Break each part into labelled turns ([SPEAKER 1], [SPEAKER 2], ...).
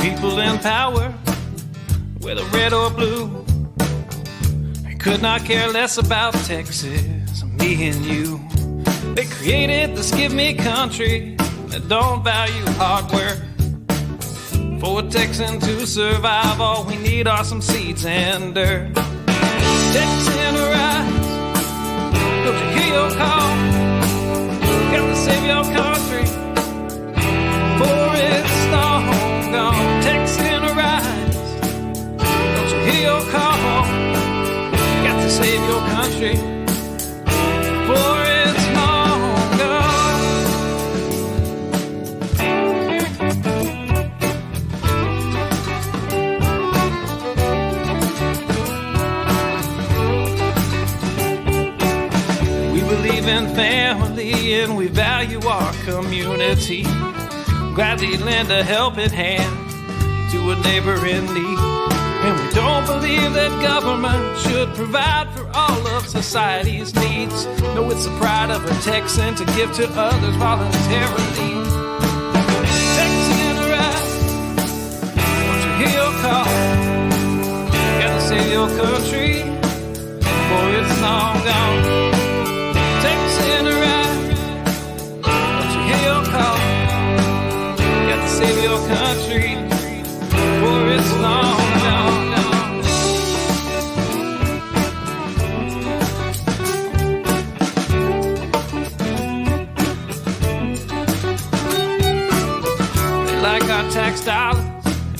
[SPEAKER 1] People in power, whether red or blue, they could not care less about Texas, me and you. They created this give me country that don't value hard work. For a Texan to survive, all we need are some seeds and dirt. Texan rise, don't you hear your call? Got to save your country, for it's long gone. Texan rise, don't you hear your call? Got to save your country, for it's long gone. We believe in family and we value our community. Gladly lend a helping hand to a neighbor in need. And we don't believe that government should provide for all of society's needs. No, it's the pride of a Texan to give to others voluntarily. Texan rise, don't you hear your call? Gotta save your country, for it's long gone. Texan rise, don't you hear your call? Gotta save your country, for it's long gone. Our tax dollars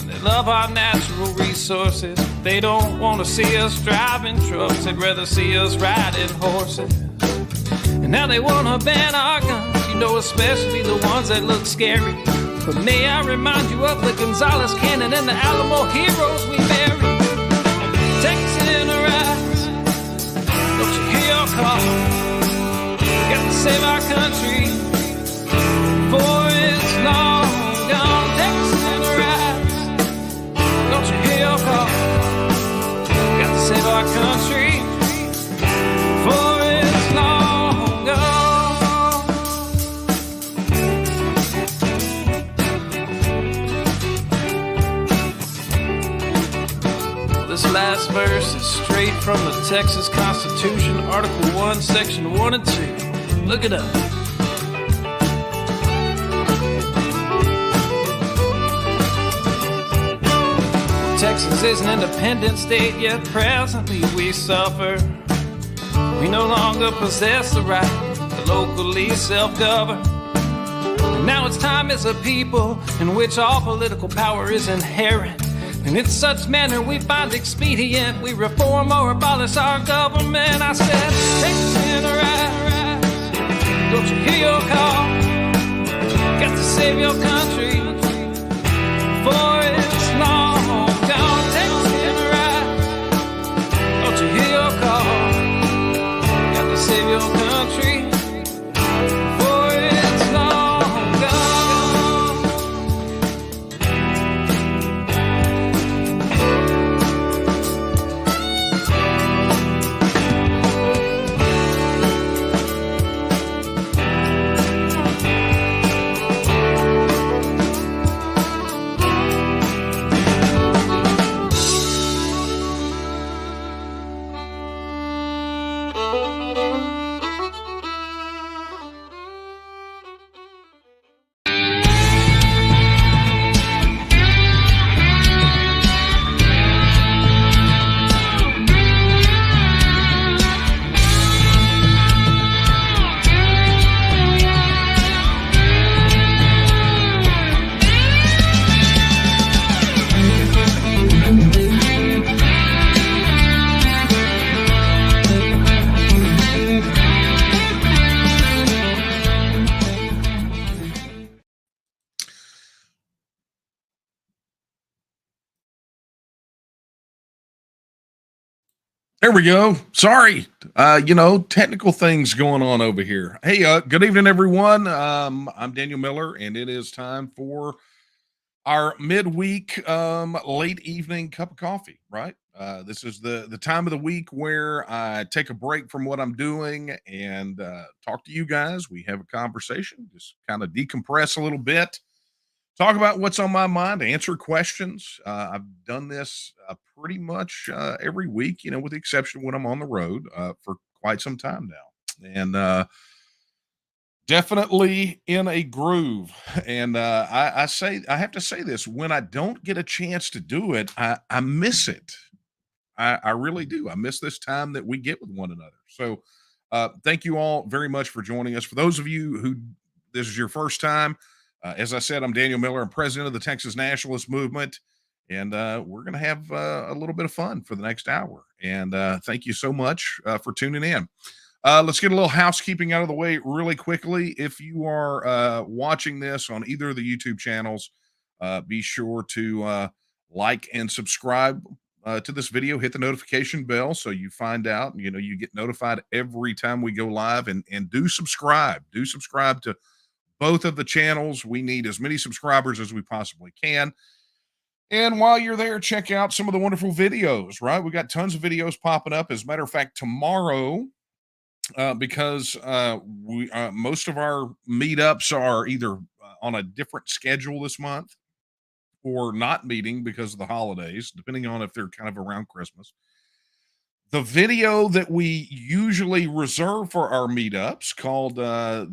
[SPEAKER 1] and they love our natural resources. They don't want to see us driving trucks, they'd rather see us riding horses. And now they want to ban our guns, you know, especially the ones that look scary. But may I remind you of the Gonzales Cannon and the Alamo heroes we buried. Texan rise, don't you hear your call? Got to save our country, for it's long gone. Texan rise, don't you hear your call? Got to save our country, for it's long gone. This last verse is straight from the Texas Constitution, Article 1, Section 1 and 2. Look it up. Texas is an independent state, yet presently we suffer. We no longer possess the right to locally self-govern. And now it's time as a people in which all political power is inherent. And in such manner we find expedient, we reform or abolish our government. I said, Texan rise, don't you hear your call? Got to save your country, for it's long gone. Texan rise, don't you hear your call? Got to save your country, for it's long gone.
[SPEAKER 2] There we go. Sorry. Technical things going on over here. Hey, good evening, everyone. I'm Daniel Miller, and it is time for our midweek, late evening cup of coffee, right? This is the time of the week where I take a break from what I'm doing and talk to you guys. We have a conversation, just kind of decompress a little bit. talk about what's on my mind, answer questions. I've done this pretty much every week, with the exception when I'm on the road for quite some time now. And definitely in a groove. And I have to say this, when I don't get a chance to do it, I miss it. I really do. I miss this time that we get with one another. So, thank you all very much for joining us. For those of you who this is your first time, as I said, I'm Daniel Miller. I'm president of the Texas Nationalist Movement, and we're going to have a little bit of fun for the next hour. And thank you so much for tuning in. Let's get a little housekeeping out of the way really quickly. If you are watching this on either of the YouTube channels, be sure to like and subscribe to this video. Hit the notification bell so you find out. You get notified every time we go live, and do subscribe. Do subscribe to both of the channels. We need as many subscribers as we possibly can. And while you're there, check out some of the wonderful videos. Right, we got tons of videos popping up. As a matter of fact, tomorrow, because we most of our meetups are either on a different schedule this month or not meeting because of the holidays, depending on if they're kind of around Christmas. The video that we usually reserve for our meetups, called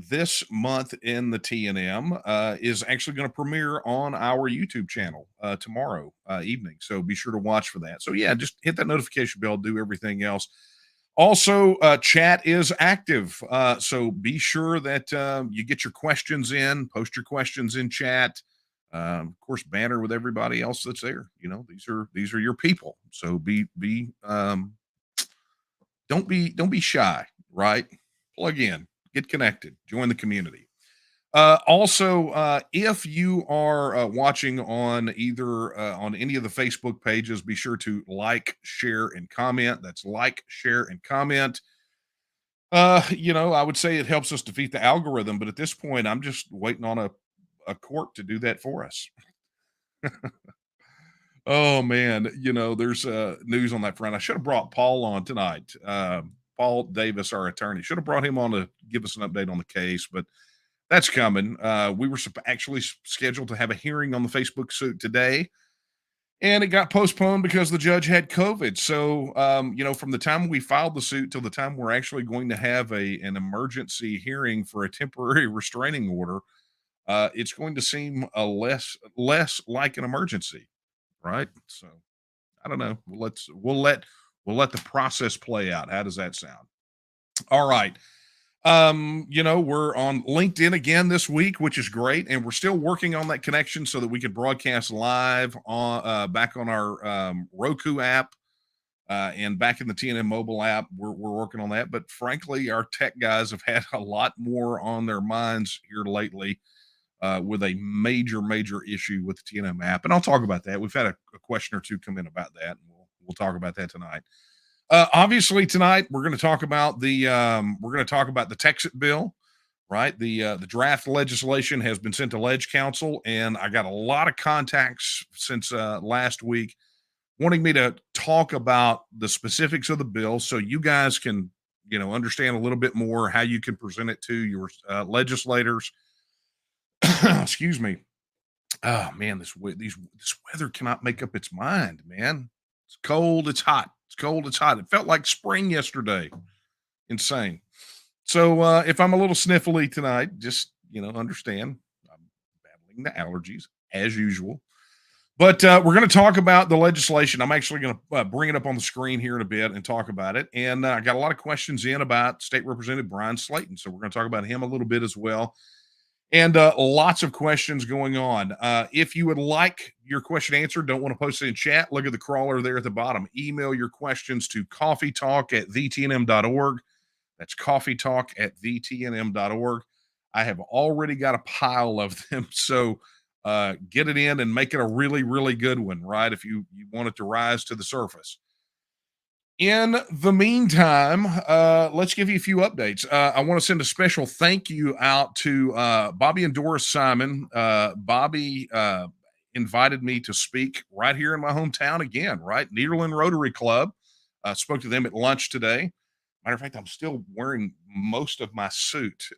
[SPEAKER 2] This Month in the TNM, is actually going to premiere on our YouTube channel tomorrow evening. So be sure to watch for that. So yeah, just hit that notification bell, do everything else. Also, chat is active. So be sure that you get your questions in, post your questions in chat. Of course, banter with everybody else that's there. These are your people. So don't be shy, right? Plug in, get connected, join the community. Also, if you are watching on either on any of the Facebook pages, be sure to like, share, and comment. That's like, share, and comment. I would say it helps us defeat the algorithm, but at this point, I'm just waiting on a court to do that for us. Oh man, there's news on that front. I should have brought Paul on tonight. Paul Davis, our attorney, should have brought him on to give us an update on the case, but that's coming. We were actually scheduled to have a hearing on the Facebook suit today, and it got postponed because the judge had COVID. So, from the time we filed the suit till the time we're actually going to have an emergency hearing for a temporary restraining order, it's going to seem a less like an emergency, right? So, I don't know. We'll let the process play out. How does that sound? All right. We're on LinkedIn again this week, which is great, and we're still working on that connection so that we can broadcast live on back on our Roku app and back in the TNM mobile app. We're working on that, but frankly, our tech guys have had a lot more on their minds here lately with a major issue with the TNM app, and I'll talk about that. We've had a question or two come in about that, and we'll talk about that tonight. Obviously, tonight we're going to talk about the TEXIT bill, right? The draft legislation has been sent to Ledge Council, and I got a lot of contacts since last week wanting me to talk about the specifics of the bill, so you guys can understand a little bit more how you can present it to your legislators. Excuse me. Oh man, this weather cannot make up its mind, man. It's cold. It's hot. It's cold. It's hot. It felt like spring yesterday. Insane. So if I'm a little sniffly tonight, just understand I'm battling the allergies as usual. But we're going to talk about the legislation. I'm actually going to bring it up on the screen here in a bit and talk about it. And I got a lot of questions in about State Representative Brian Slayton. So we're going to talk about him a little bit as well. And lots of questions going on. If you would like your question answered, don't want to post it in chat, look at the crawler there at the bottom. Email your questions to coffeetalk@thnm.org. That's coffeetalk@thnm.org. I have already got a pile of them, so get it in and make it a really, really good one, right? If you want it to rise to the surface. In the meantime, let's give you a few updates. I want to send a special thank you out to Bobby and Doris Simon. Bobby invited me to speak right here in my hometown again, right? Nederland Rotary Club. Spoke to them at lunch today. Matter of fact, I'm still wearing most of my suit.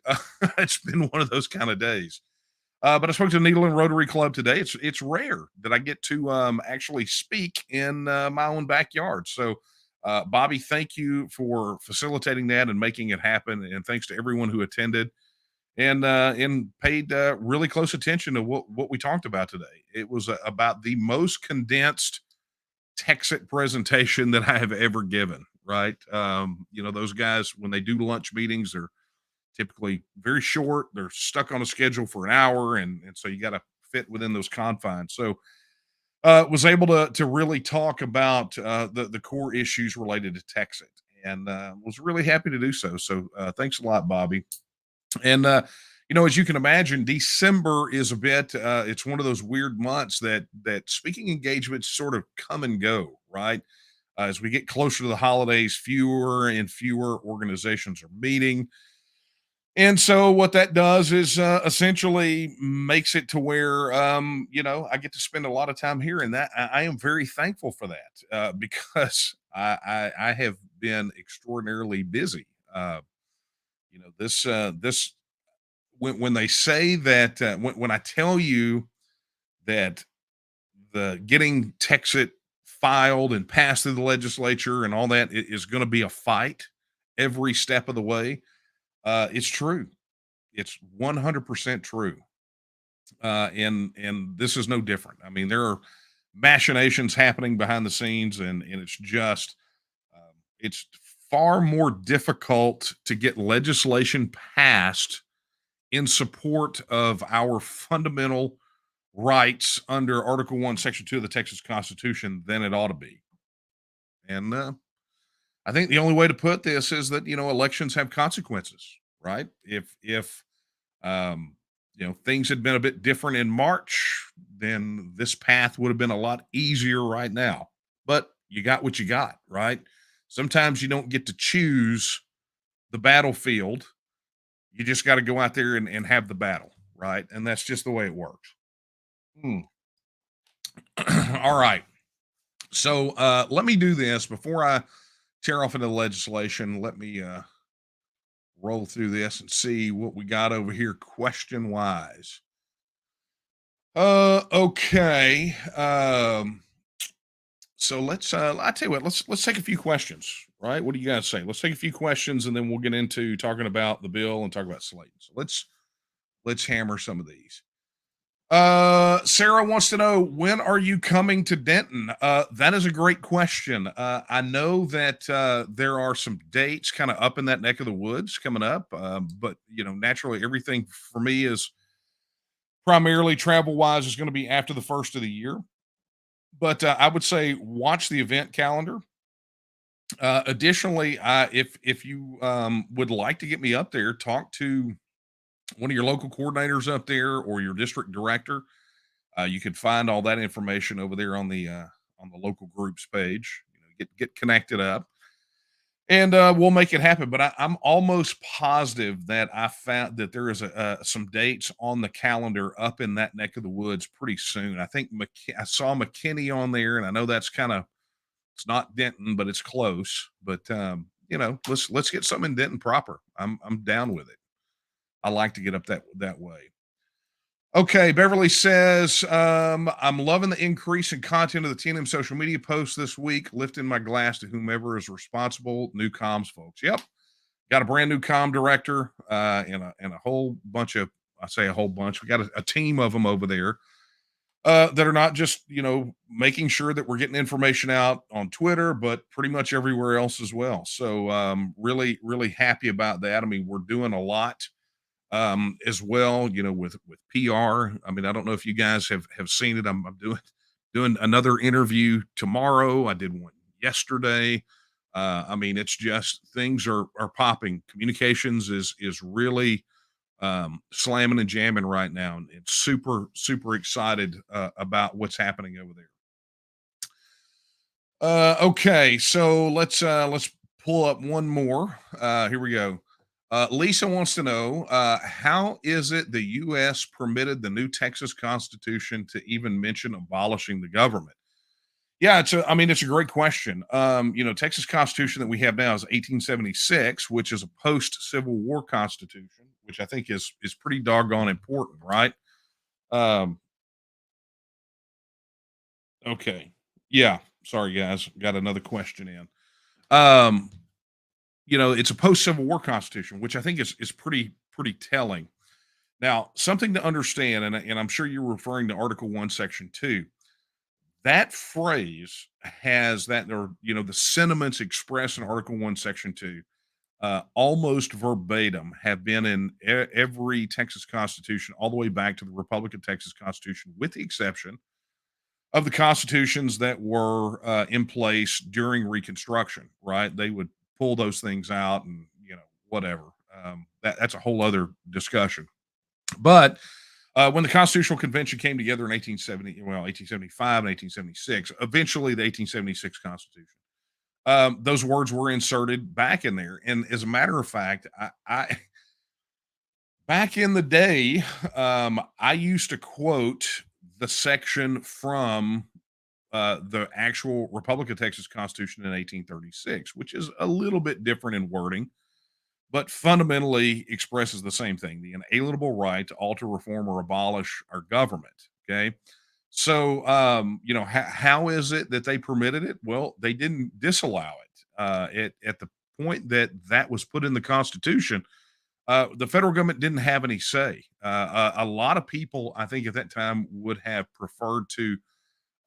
[SPEAKER 2] It's been one of those kind of days. But I spoke to the Needle and Rotary Club today. It's rare that I get to actually speak in my own backyard. So, Bobby, thank you for facilitating that and making it happen. And thanks to everyone who attended and paid really close attention to what we talked about today. It was about the most condensed TEXIT presentation that I have ever given. Right? Those guys when they do lunch meetings, they're typically very short. They're stuck on a schedule for an hour, and so you got to fit within those confines. So was able to really talk about the core issues related to TEXIT, and was really happy to do so. So thanks a lot, Bobby. And as you can imagine, December is a bit. It's one of those weird months that speaking engagements sort of come and go, right? As we get closer to the holidays, fewer and fewer organizations are meeting. And so what that does is essentially makes it to where I get to spend a lot of time here, and that I am very thankful for that because I have been extraordinarily busy. This when they say that when I tell you that the getting Texit filed and passed through the legislature and all that is going to be a fight every step of the way. It's true. It's 100% true. And this is no different. I mean, there are machinations happening behind the scenes, and it's just it's far more difficult to get legislation passed in support of our fundamental rights under Article 1, Section 2 of the Texas Constitution than it ought to be. And I think the only way to put this is that elections have consequences, right? If things had been a bit different in March, then this path would have been a lot easier right now. But you got what you got, right? Sometimes you don't get to choose the battlefield. You just got to go out there and have the battle, right? And that's just the way it works. All right. So let me do this before I tear off into the legislation. Let me roll through this and see what we got over here question wise. Okay. So let's I tell you what, let's take a few questions, right? What do you guys say? Let's take a few questions and then we'll get into talking about the bill and talk about Slayton. So let's hammer some of these. Sarah wants to know, when are you coming to Denton? That is a great question. I know that there are some dates kind of up in that neck of the woods coming up, but naturally everything for me is primarily travel wise is going to be after the first of the year. But I would say watch the event calendar. Additionally, if you would like to get me up there, talk to one of your local coordinators up there or your district director. You can find all that information over there on the local groups page. Get connected up, and we'll make it happen. But I'm almost positive that I found that there is some dates on the calendar up in that neck of the woods pretty soon. I think I saw McKinney on there, and I know that's it's not Denton, but it's close. But let's get something in Denton proper. I'm down with it. I like to get up that way. Okay, Beverly says, I'm loving the increase in content of the TNM social media posts this week, lifting my glass to whomever is responsible. New comms folks. Yep. Got a brand new comm director and a whole bunch of, I say a whole bunch. We got a team of them over there that are not just, making sure that we're getting information out on Twitter, but pretty much everywhere else as well. So really, really happy about that. I mean, we're doing a lot as well, with PR. I mean, I don't know if you guys have seen it. I'm doing another interview tomorrow. I did one yesterday. I mean, it's just things are popping. Communications is really slamming and jamming right now, and it's super excited about what's happening over there. Okay, so let's pull up one more. Here we go. Lisa wants to know, how is it the U.S. permitted the new Texas Constitution to even mention abolishing the government? Yeah, it's a great question. Texas Constitution that we have now is 1876, which is a post-Civil War Constitution, which I think is pretty doggone important, right? Um, okay. Yeah. Sorry, guys. Got another question in. Um, it's a post Civil War Constitution, which I think is pretty telling. Now, something to understand, and I'm sure you're referring to Article 1, Section 2. That phrase has that, or the sentiments expressed in Article 1, Section 2, almost verbatim have been in every Texas Constitution all the way back to the Republic of Texas Constitution, with the exception of the constitutions that were in place during Reconstruction. Right? They would pull those things out, and whatever. That's a whole other discussion. But when the Constitutional Convention came together in 1875 and 1876, eventually the 1876 Constitution, those words were inserted back in there. And as a matter of fact, I back in the day, I used to quote the section from the actual Republic of Texas Constitution in 1836, which is a little bit different in wording, but fundamentally expresses the same thing: the inalienable right to alter, reform, or abolish our government. Okay. So, how is it that they permitted it? Well, they didn't disallow it. At the point that that was put in the Constitution, the federal government didn't have any say. A lot of people, I think, at that time would have preferred to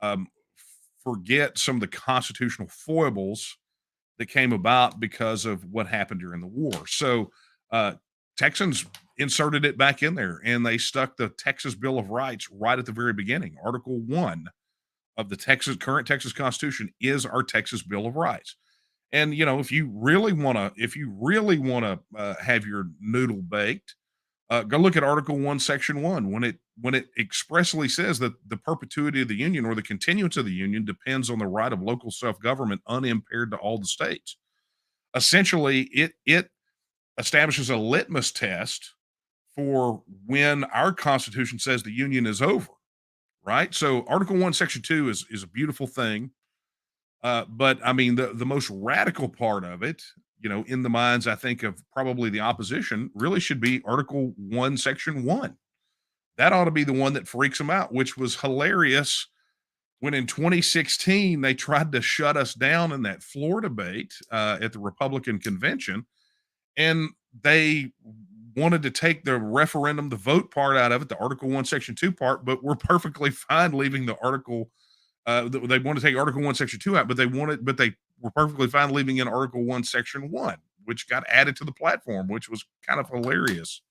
[SPEAKER 2] um, forget some of the constitutional foibles that came about because of what happened during the war. So uh, Texans inserted it back in there, and they stuck the Texas Bill of Rights right at the very beginning. Article 1 of the current Texas Constitution is our Texas Bill of Rights. And if you really want to have your noodle baked, go look at Article 1, Section 1, when it expressly says that the perpetuity of the Union or the continuance of the Union depends on the right of local self-government unimpaired to all the states. Essentially, it establishes a litmus test for when our Constitution says the Union is over, right? So Article 1, Section 2 is a beautiful thing. But I mean, the most radical part of it, in the minds, I think, of probably the opposition, really should be Article 1, Section 1. That ought to be the one that freaks them out, which was hilarious when in 2016 they tried to shut us down in that floor debate at the Republican convention, and they wanted to take the referendum, the vote part out of it, the Article 1, Section 2 part, but we're perfectly fine leaving the article. They want to take Article 1, Section 2 out, but they were perfectly fine leaving in Article 1, Section 1, which got added to the platform, which was kind of hilarious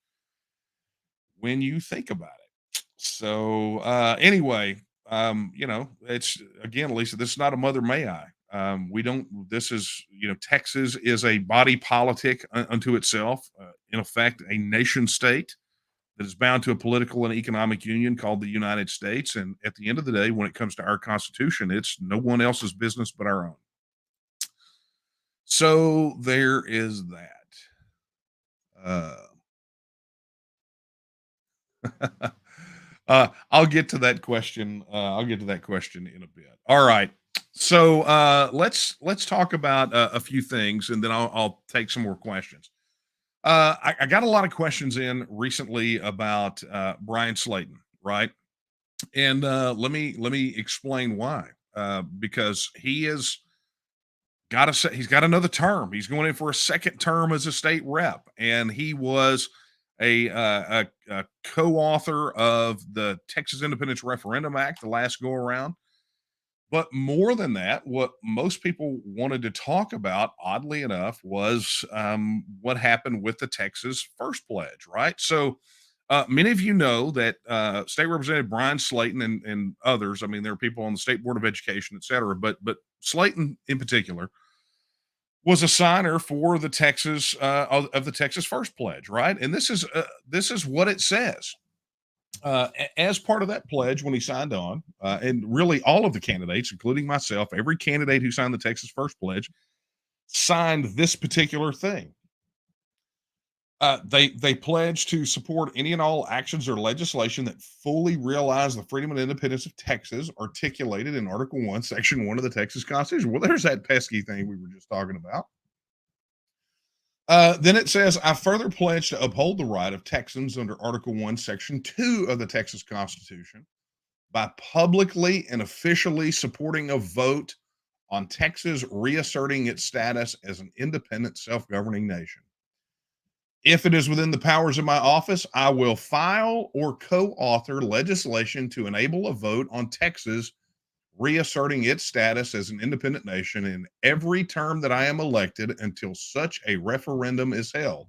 [SPEAKER 2] when you think about it. So anyway, it's, again, Lisa, this is not a mother may I. We don't. This is, Texas is a body politic unto itself, in effect, a nation state that is bound to a political and economic union called the United States. And at the end of the day, when it comes to our Constitution, it's no one else's business but our own. So there is that. I'll get to that question. I'll get to that question in a bit. All right. So let's talk about a few things, and then I'll take some more questions. I got a lot of questions in recently about Brian Slayton, right? And let me explain why. Because he's got another term. He's going in for a second term as a state rep, and he was a co-author of the Texas Independence Referendum Act the last go around. But more than that, what most people wanted to talk about, oddly enough, was what happened with the Texas First Pledge, right? So many of you know that State Representative Brian Slayton and others, I mean, there are people on the State Board of Education, et cetera, but Slayton in particular was a signer for the Texas of the Texas First Pledge, right? And this is what it says. As part of that pledge, when he signed on, and really all of the candidates, including myself, every candidate who signed the Texas First Pledge signed this particular thing. They pledge to support any and all actions or legislation that fully realize the freedom and independence of Texas, articulated in Article 1, Section 1 of the Texas Constitution. Well, there's that pesky thing we were just talking about. Then it says, I further pledge to uphold the right of Texans under Article 1, Section 2 of the Texas Constitution by publicly and officially supporting a vote on Texas reasserting its status as an independent, self governing nation. If it is within the powers of my office, I will file or co author legislation to enable a vote on Texas reasserting its status as an independent nation in every term that I am elected until such a referendum is held.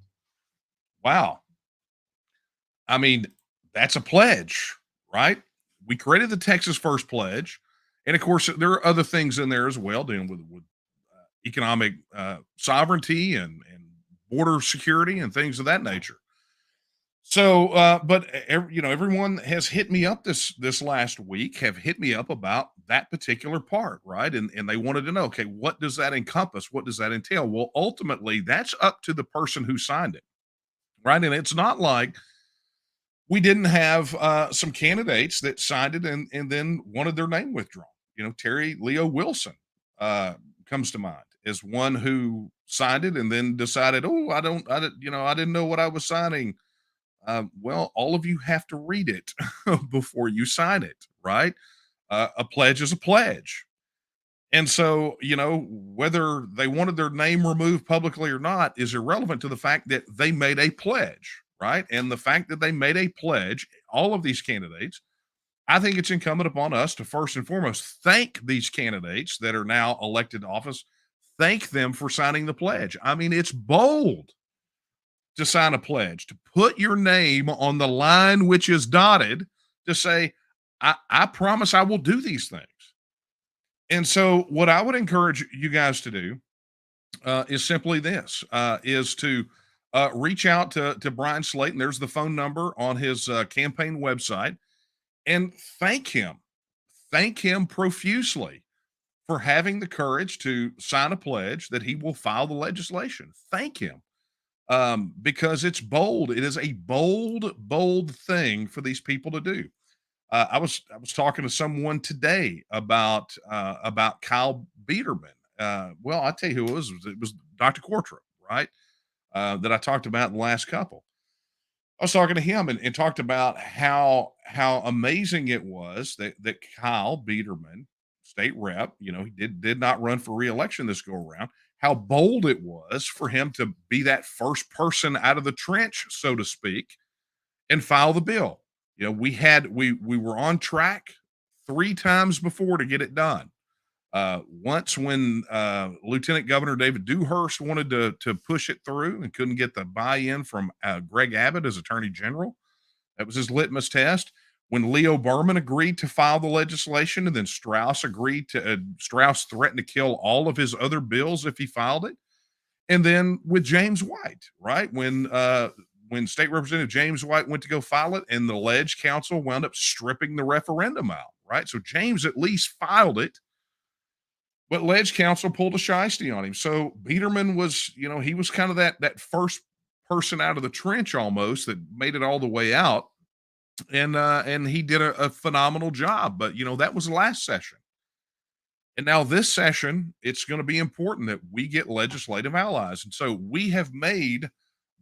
[SPEAKER 2] Wow. I mean, that's a pledge, right? We created the Texas First Pledge. And of course, there are other things in there as well, dealing with economic sovereignty and border security and things of that nature. So, everyone has hit me up this last week, have hit me up about that particular part, right? And they wanted to know, okay, what does that encompass? What does that entail? Well, ultimately, that's up to the person who signed it, right? And it's not like we didn't have some candidates that signed it and then wanted their name withdrawn. Terry Leo Wilson comes to mind as one who signed it and then decided, oh, I didn't know what I was signing. Well, all of you have to read it before you sign it, right? A pledge is a pledge. And so, whether they wanted their name removed publicly or not is irrelevant to the fact that they made a pledge, right? And the fact that they made a pledge, all of these candidates, I think it's incumbent upon us to first and foremost thank these candidates that are now elected to office, thank them for signing the pledge. I mean, it's bold to sign a pledge, to put your name on the line which is dotted, to say, I promise I will do these things. And so, what I would encourage you guys to do is simply this: is to reach out to Brian Slayton. There's the phone number on his campaign website, and thank him profusely for having the courage to sign a pledge that he will file the legislation. Thank him, because it's bold. It is a bold thing for these people to do. I was talking to someone today about Kyle Biederman. Well, I'll tell you who it was. It was Dr. Cortrup, right? That I talked about in the last couple. I was talking to him and talked about how amazing it was that Kyle Biederman, state rep, he did not run for reelection this go around. How bold it was for him to be that first person out of the trench, so to speak, and file the bill. We were on track 3 times before to get it done. Once when Lieutenant Governor David Dewhurst wanted to push it through and couldn't get the buy-in from Greg Abbott as Attorney General. That was his litmus test. When Leo Berman agreed to file the legislation, and then Strauss threatened to kill all of his other bills if he filed it. And then with James White, right? When State Representative James White went to go file it, and the Ledge Council wound up stripping the referendum out, right? So James at least filed it, but Ledge Council pulled a shiesty on him. So Biederman was, he was kind of that first person out of the trench almost that made it all the way out, and he did a phenomenal job. But that was last session. And now this session, it's going to be important that we get legislative allies. And so we have made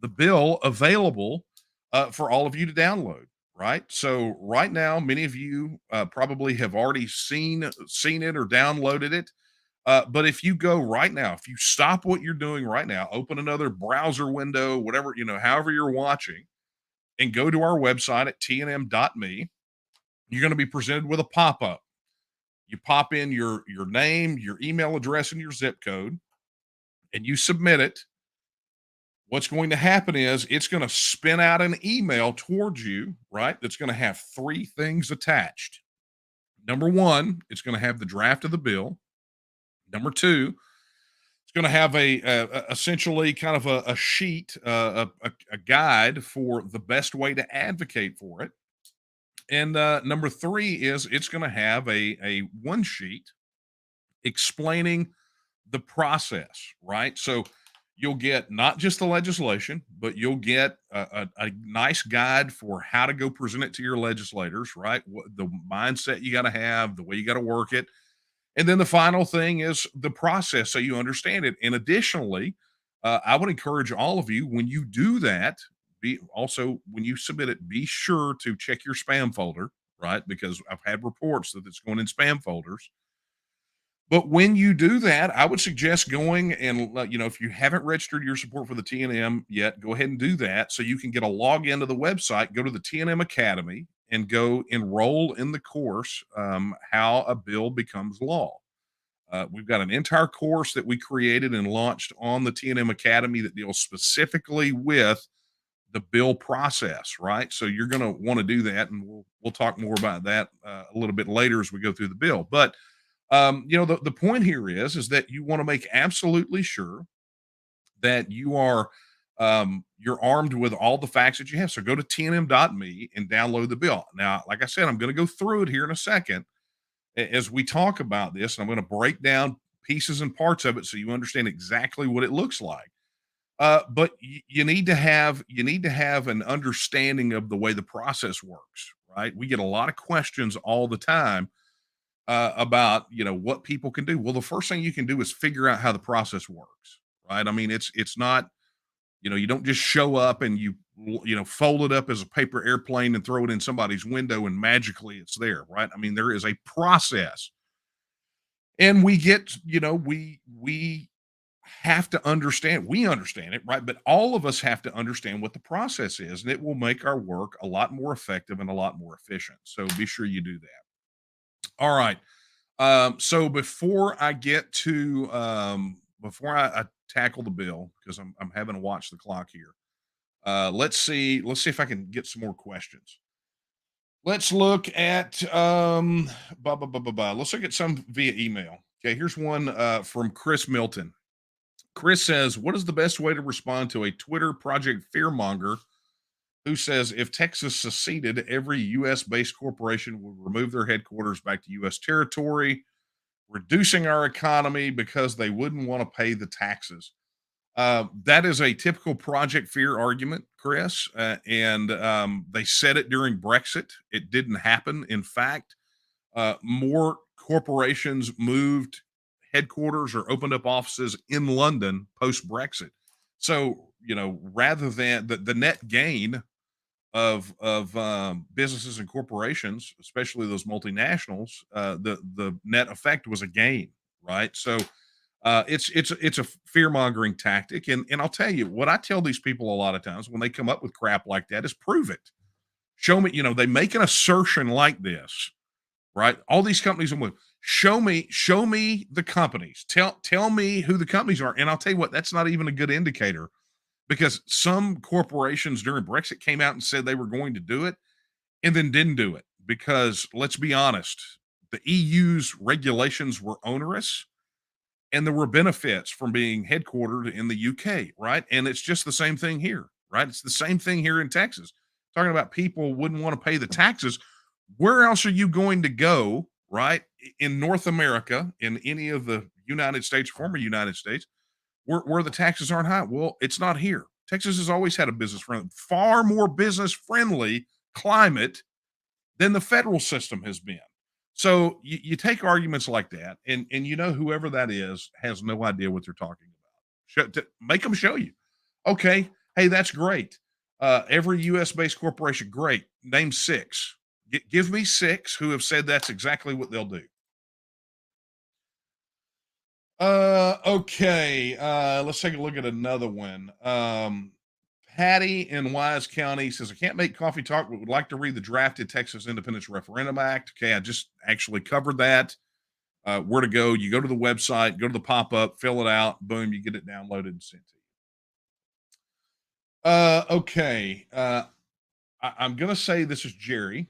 [SPEAKER 2] the bill available for all of you to download, right? So right now, many of you probably have already seen it or downloaded it. But if you go right now, if you stop what you're doing right now, open another browser window, whatever, however you're watching, and go to our website at tnm.me, you're going to be presented with a pop-up. You pop in your name, your email address, and your zip code, and you submit it. What's going to happen is it's going to spin out an email towards you, right? That's going to have 3 things attached. Number 1, it's going to have the draft of the bill. Number 2, it's going to have essentially kind of a sheet, a guide for the best way to advocate for it. And number 3 is it's going to have a one sheet explaining the process, right? So you'll get not just the legislation, but you'll get a nice guide for how to go present it to your legislators, right? What the mindset you got to have, the way you got to work it. And then the final thing is the process, so you understand it. And additionally, I would encourage all of you when you do that, be also when you submit it, be sure to check your spam folder, right? Because I've had reports that it's going in spam folders. But when you do that, I would suggest going and if you haven't registered your support for the TNM yet, go ahead and do that so you can get a login to the website. Go to the TNM Academy and go enroll in the course, How a Bill Becomes Law. We've got an entire course that we created and launched on the TNM Academy that deals specifically with the bill process, right? So you're going to want to do that, and we'll talk more about that a little bit later as we go through the bill. But the point here is that you want to make absolutely sure that you're armed with all the facts that you have. So go to tnm.me and download the bill. Now, like I said, I'm going to go through it here in a second as we talk about this, and I'm going to break down pieces and parts of it so you understand exactly what it looks like. But you need to have an understanding of the way the process works, right? We get a lot of questions all the time about what people can do. Well, the first thing you can do is figure out how the process works, right? I mean, it's not you don't just show up and you fold it up as a paper airplane and throw it in somebody's window and magically it's there, right? I mean, there is a process, and we have to understand. We understand it, right? But all of us have to understand what the process is, and it will make our work a lot more effective and a lot more efficient. So be sure you do that. All right. So before I tackle the bill, because I'm having to watch the clock here. Let's see if I can get some more questions. Let's look at let's look at some via email. Okay, here's one from Chris Milton. Chris says, "What is the best way to respond to a Twitter Project Fearmonger who says if Texas seceded, every U.S. based corporation would remove their headquarters back to U.S. territory, reducing our economy because they wouldn't want to pay the taxes?" That is a typical Project Fear argument, Chris, and they said it during Brexit. It didn't happen. In fact, more corporations moved headquarters or opened up offices in London post Brexit. So, rather than the net gain of businesses and corporations, especially those multinationals, the net effect was a gain, right? So it's a fear mongering tactic, and I'll tell you what I tell these people a lot of times when they come up with crap like that is prove it. Show me, they make an assertion like this, right? All these companies are show me the companies. Tell me who the companies are, and I'll tell you what, that's not even a good indicator because some corporations during Brexit came out and said they were going to do it and then didn't do it because let's be honest, the EU's regulations were onerous and there were benefits from being headquartered in the UK, right? And it's just the same thing here, right? It's the same thing here in Texas. Talking about people wouldn't want to pay the taxes. Where else are you going to go, right? In North America, in any of the United States, former United States, where the taxes aren't high? Well, it's not here. Texas has always had a far more business friendly climate than the federal system has been. So you take arguments like that, and whoever that is has no idea what they're talking about. Make them show you. Okay, hey, that's great. Every U.S. based corporation, great. Name 6. Give me 6 who have said that's exactly what they'll do. Okay. Let's take a look at another one. Patty in Wise County says, "I can't make coffee talk, but would like to read the drafted Texas Independence Referendum Act." Okay, I just actually covered that. Where to go? You go to the website, go to the pop-up, fill it out, boom, you get it downloaded and sent to you. Okay. I'm going to say this is Jerry.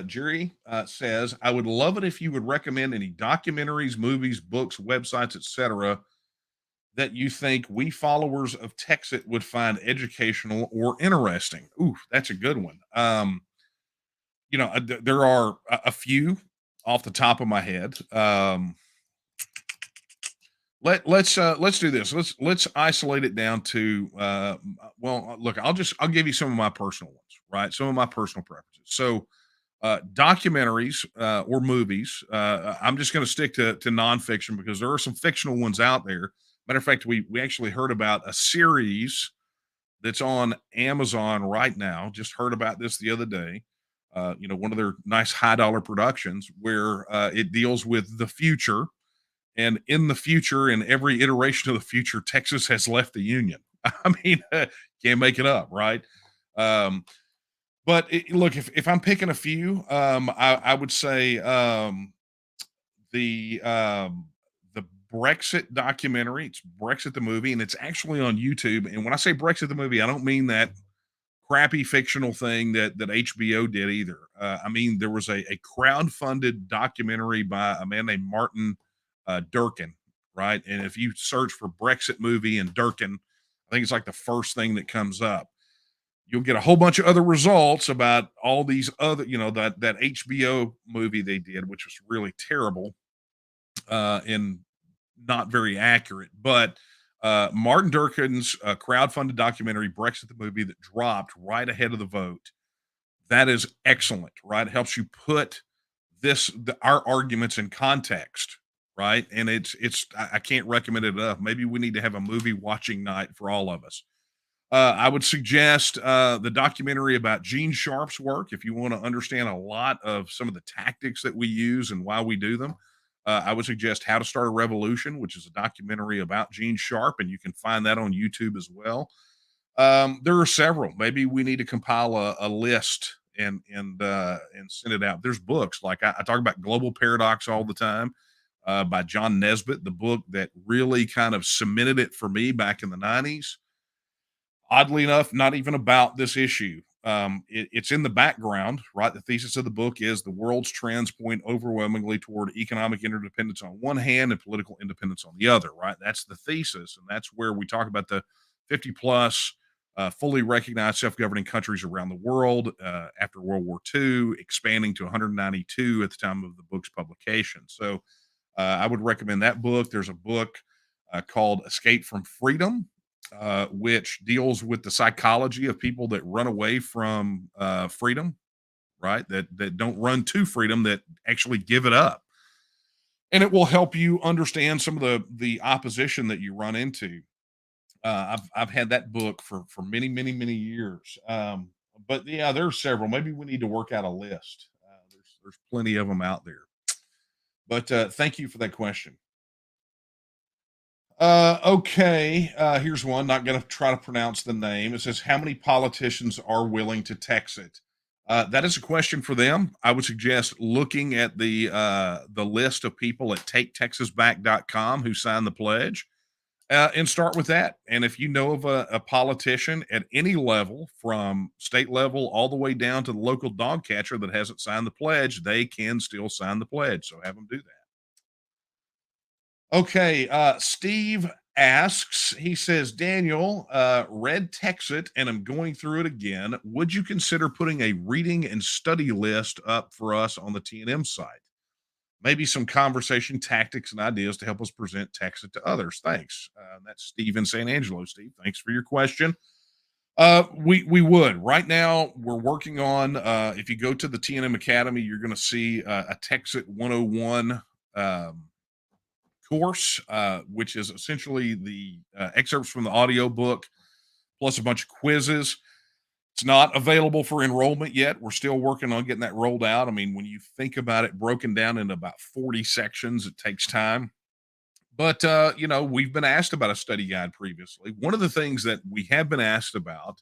[SPEAKER 2] Jerry says, "I would love it if you would recommend any documentaries, movies, books, websites, etc., that you think we followers of TEXIT would find educational or interesting." Ooh, that's a good one. There are a few off the top of my head. Let's do this. Let's isolate it down to look, I'll give you some of my personal ones, right? Some of my personal preferences. So documentaries or movies. I'm just going to stick to nonfiction because there are some fictional ones out there Matter of fact, we actually heard about a series that's on Amazon right now. Just heard about this the other day. One of their nice high dollar productions where it deals with the future. And in the future, in every iteration of the future, Texas has left the Union. I mean, can't make it up, right? Um, look, if I'm picking a few, I would say the Brexit documentary. It's Brexit the movie, and it's actually on YouTube. And when I say Brexit the movie, I don't mean that crappy fictional thing that HBO did either. I mean there was a crowd-funded documentary by a man named Martin Durkin, right? And if you search for Brexit movie and Durkin, I think it's like the first thing that comes up. You'll get a whole bunch of other results about all these other, that HBO movie they did, which was really terrible and not very accurate. But Martin Durkin's crowd-funded documentary, Brexit the movie, that dropped right ahead of the vote, that is excellent, right? It helps you put our arguments in context, right? And I can't recommend it enough. Maybe we need to have a movie watching night for all of us. I would suggest the documentary about Gene Sharp's work if you want to understand a lot of some of the tactics that we use and why we do them. I would suggest How to Start a Revolution, which is a documentary about Gene Sharp, and you can find that on YouTube as well. There are several. Maybe we need to compile a list and send it out. There's books like I talk about Global Paradox all the time by John Nesbitt, the book that really kind of cemented it for me back in the 90s. Oddly enough, not even about this issue. It's in the background, right? The thesis of the book is the world's trends point overwhelmingly toward economic interdependence on one hand and political independence on the other, right? That's the thesis. And that's where we talk about the 50 plus fully recognized self governing countries around the world after World War II, expanding to 192 at the time of the book's publication. So I would recommend that book. There's a book called Escape from Freedom, which deals with the psychology of people that run away from freedom, right? That don't run to freedom, that actually give it up, and it will help you understand some of the opposition that you run into. I've had that book for many years, but yeah, there's several. Maybe we need to work out a list. There's plenty of them out there. But thank you for that question. Okay. Here's one. Not going to try to pronounce the name. It says, "How many politicians are willing to TEXIT?" That is a question for them. I would suggest looking at the list of people at taketexasback.com who signed the pledge, and start with that. And if you know of a politician at any level, from state level all the way down to the local dog catcher, that hasn't signed the pledge, they can still sign the pledge. So have them do that. Okay, Steve asks, he says, Daniel, read Texit and I'm going through it again. Would you consider putting a reading and study list up for us on the TNM site? Maybe some conversation tactics and ideas to help us present Texit to others. Thanks. That's Steve in San Angelo. Steve, thanks for your question. We would. Right now, we're working on, if you go to the TNM Academy, you're going to see a Texit 101 course, which is essentially the excerpts from the audio book plus a bunch of quizzes. It's not available for enrollment yet. We're still working on getting that rolled out. I mean, when you think about it, broken down into about 40 sections, it takes time. But we've been asked about a study guide previously. One of the things that we have been asked about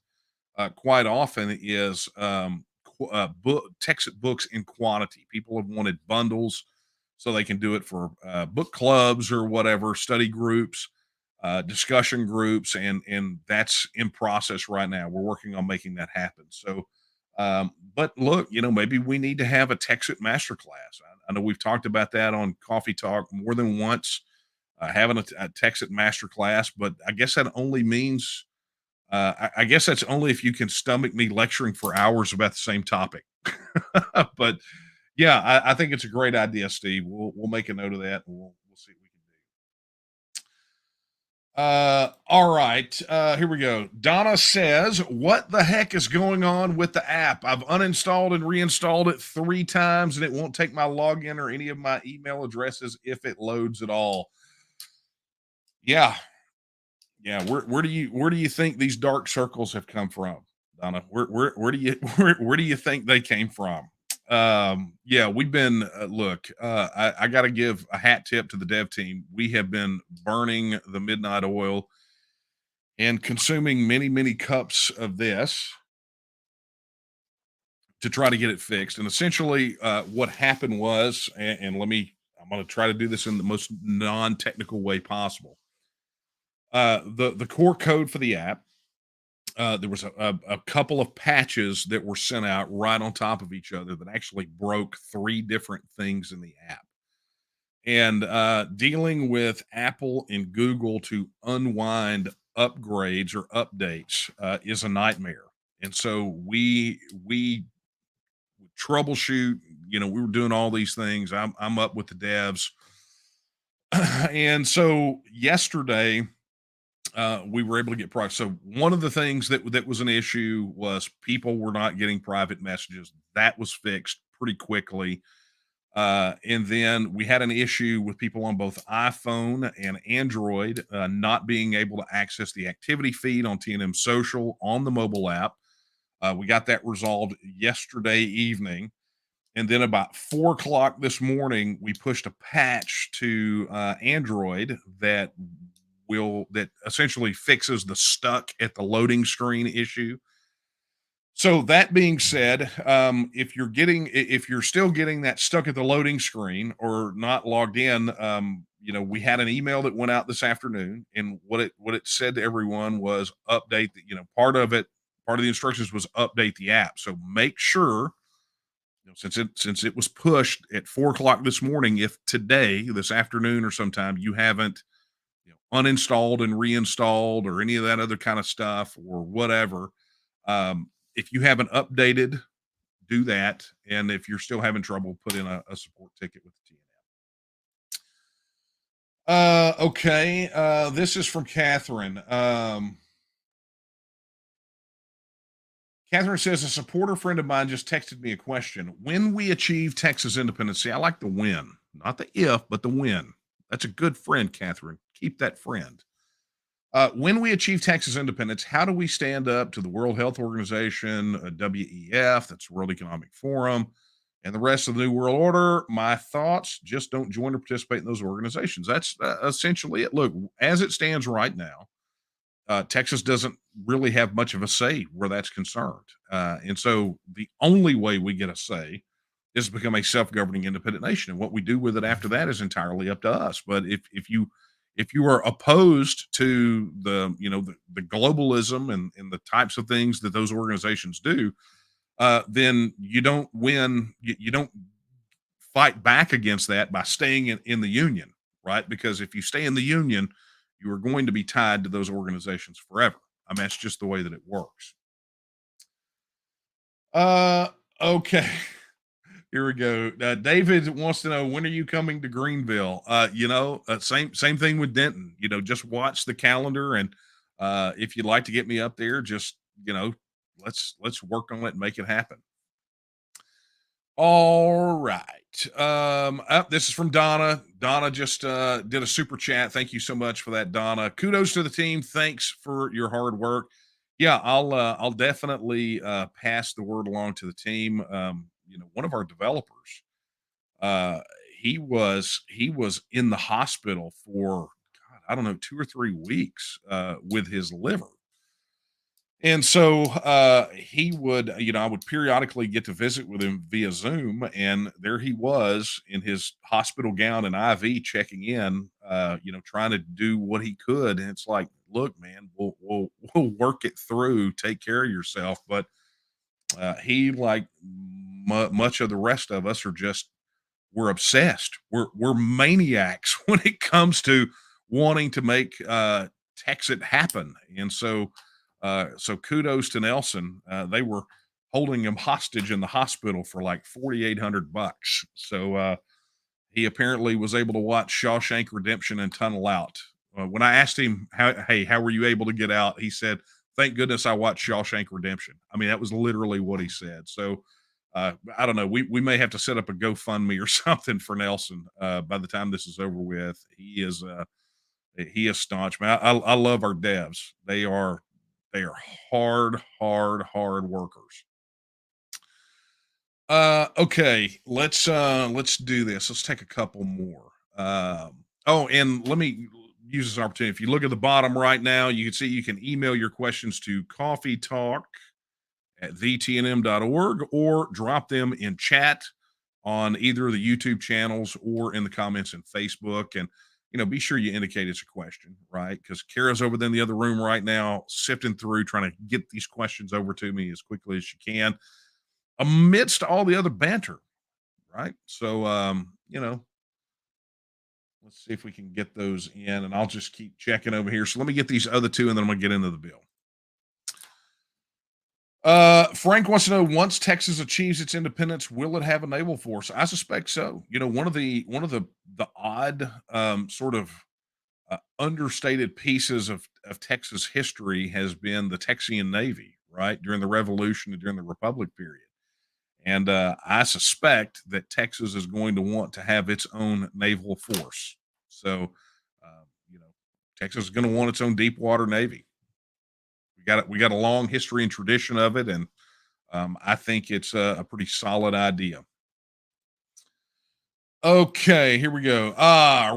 [SPEAKER 2] quite often is Texit books in quantity. People have wanted bundles so they can do it for book clubs or whatever, study groups, discussion groups, and that's in process right now. We're working on making that happen. So, but look, maybe we need to have a Texit masterclass. I know we've talked about that on Coffee Talk more than once, having a Texit masterclass, but I guess that only means, I guess that's only if you can stomach me lecturing for hours about the same topic. But yeah, I think it's a great idea, Steve. We'll make a note of that, and we'll see what we can do. All right, here we go. Donna says, "What the heck is going on with the app? I've uninstalled and reinstalled it 3 times, and it won't take my login or any of my email addresses if it loads at all." Yeah, Yeah, where do you think these dark circles have come from, Donna? Where do you where do you think they came from? Yeah, we've been look. I got to give a hat tip to the dev team. We have been burning the midnight oil and consuming many cups of this to try to get it fixed. And essentially, what happened was, and I'm going to try to do this in the most non-technical way possible. The core code for the app, there was a couple of patches that were sent out right on top of each other that actually broke three different things in the app. And dealing with Apple and Google to unwind upgrades or updates is a nightmare. And so we troubleshoot. We were doing all these things. I'm up with the devs, and so yesterday we were able to get private. So one of the things that was an issue was people were not getting private messages. That was fixed pretty quickly. And then we had an issue with people on both iPhone and Android not being able to access the activity feed on TNM Social on the mobile app. We got that resolved yesterday evening. And then about 4 o'clock this morning, we pushed a patch to Android that essentially fixes the stuck at the loading screen issue. So that being said, if you're still getting that stuck at the loading screen or not logged in, we had an email that went out this afternoon, and what it said to everyone was update the, part of the instructions was update the app. So make sure, since it was pushed at 4 o'clock this morning, if today, this afternoon or sometime you haven't uninstalled and reinstalled or any of that other kind of stuff or whatever. If you haven't updated, do that. And if you're still having trouble, put in a support ticket with the TNM. Okay. This is from Catherine. Catherine says a supporter friend of mine just texted me a question. When we achieve Texas independence, see, I like the win, not the if, but the win. That's a good friend, Catherine. Keep that friend. When we achieve Texas independence, how do we stand up to the World Health Organization, WEF, that's World Economic Forum, and the rest of the New World Order? My thoughts: just don't join or participate in those organizations. That's essentially it. Look, as it stands right now, Texas doesn't really have much of a say where that's concerned. And so the only way we get a say is to become a self-governing independent nation. And what we do with it after that is entirely up to us. But if you are opposed to the globalism and the types of things that those organizations do, then you don't win. You don't fight back against that by staying in the union, right? Because if you stay in the union, you are going to be tied to those organizations forever. I mean, that's just the way that it works. Okay. Here we go. David wants to know, when are you coming to Greenville? Same thing with Denton. Just watch the calendar, and if you'd like to get me up there, just let's work on it and make it happen. All right. This is from Donna. Donna just did a super chat. Thank you so much for that, Donna. Kudos to the team. Thanks for your hard work. Yeah, I'll definitely pass the word along to the team. One of our developers, uh, he was in the hospital for, God, I don't know, 2 or 3 weeks with his liver. And so he would, I would periodically get to visit with him via Zoom, and there he was in his hospital gown and IV checking in, trying to do what he could. And it's like, look, man, we'll work it through. Take care of yourself. But he, like much of the rest of us, we're obsessed. We're maniacs when it comes to wanting to make TEXIT happen. And so kudos to Nelson. They were holding him hostage in the hospital for like $4,800. So he apparently was able to watch Shawshank Redemption and tunnel out. When I asked him, how were you able to get out? He said, "Thank goodness I watched Shawshank Redemption." I mean, that was literally what he said. So I don't know. We may have to set up a GoFundMe or something for Nelson by the time this is over with. He is staunch, man. I love our devs. They are hard workers. Okay, let's do this. Let's take a couple more. Oh, and let me use this opportunity. If you look at the bottom right now, you can see you can email your questions to coffeetalk@vtnm.org or drop them in chat on either of the YouTube channels or in the comments in Facebook. And be sure you indicate it's a question, right? Because Kara's over there in the other room right now, sifting through, trying to get these questions over to me as quickly as she can, amidst all the other banter, right? So, let's see if we can get those in, and I'll just keep checking over here. So let me get these other two, and then I'm gonna get into the bill. Frank wants to know, once Texas achieves its independence, will it have a naval force? I suspect so. One of the odd sort of understated pieces of Texas history has been the Texian Navy, right? During the Revolution and during the Republic period. And I suspect that Texas is going to want to have its own naval force. So, uh, you know, Texas is going to want its own deep water navy. We got a long history and tradition of it, and I think it's a pretty solid idea. Okay, here we go.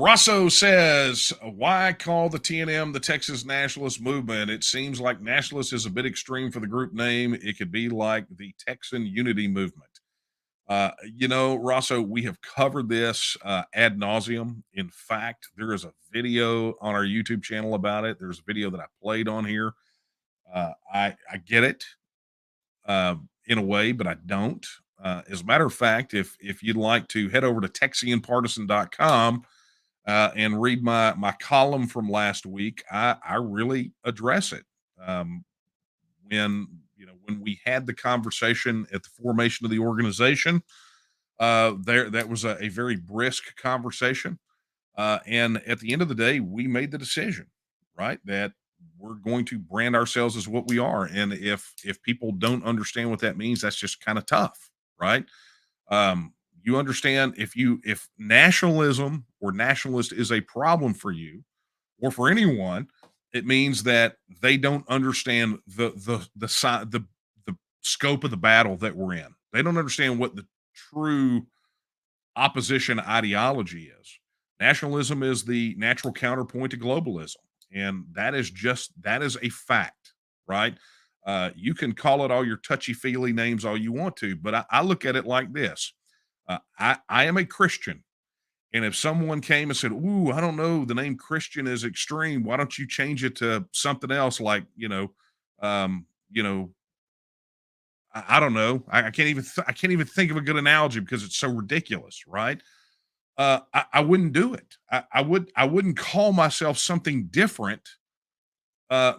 [SPEAKER 2] Russo says, why call the TNM the Texas Nationalist Movement? It seems like nationalist is a bit extreme for the group name. It could be like the Texan Unity Movement. Rosso, we have covered this ad nauseum. In fact, there is a video on our YouTube channel about it. There's a video that I played on here. I get it in a way, but I don't. As a matter of fact, if you'd like to head over to texianpartisan.com and read my column from last week, I really address it. When we had the conversation at the formation of the organization, that was a very brisk conversation. And at the end of the day, we made the decision, right, that we're going to brand ourselves as what we are. And if people don't understand what that means, that's just kind of tough, right? You understand, if nationalism or nationalist is a problem for you or for anyone, it means that they don't understand the scope of the battle that we're in. They don't understand what the true opposition ideology is. Nationalism is the natural counterpoint to globalism, and that is a fact, right? You can call it all your touchy feely names all you want to, but I look at it like this: I am a Christian, and if someone came and said, "Ooh, I don't know, the name Christian is extreme. Why don't you change it to something else, like um, you know, I don't know. I can't even think of a good analogy because it's so ridiculous, right? I wouldn't do it. I wouldn't call myself something different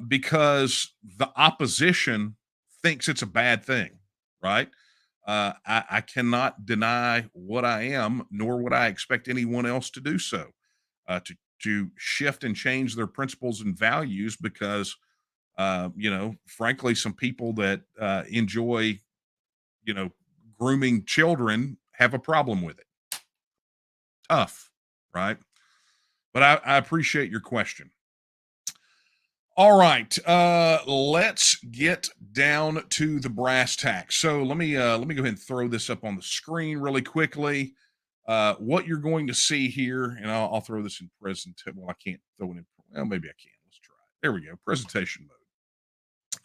[SPEAKER 2] because the opposition thinks it's a bad thing, right? I cannot deny what I am, nor would I expect anyone else to do so. To shift and change their principles and values because frankly, some people that enjoy you know grooming children have a problem with it. Tough, right? But I appreciate your question. All right, let's get down to the brass tacks. So let me go ahead and throw this up on the screen really quickly. What you're going to see here, and I'll throw this in presentation. Well, I can't throw it in. Well, maybe I can. Let's try it. There we go. Presentation mode.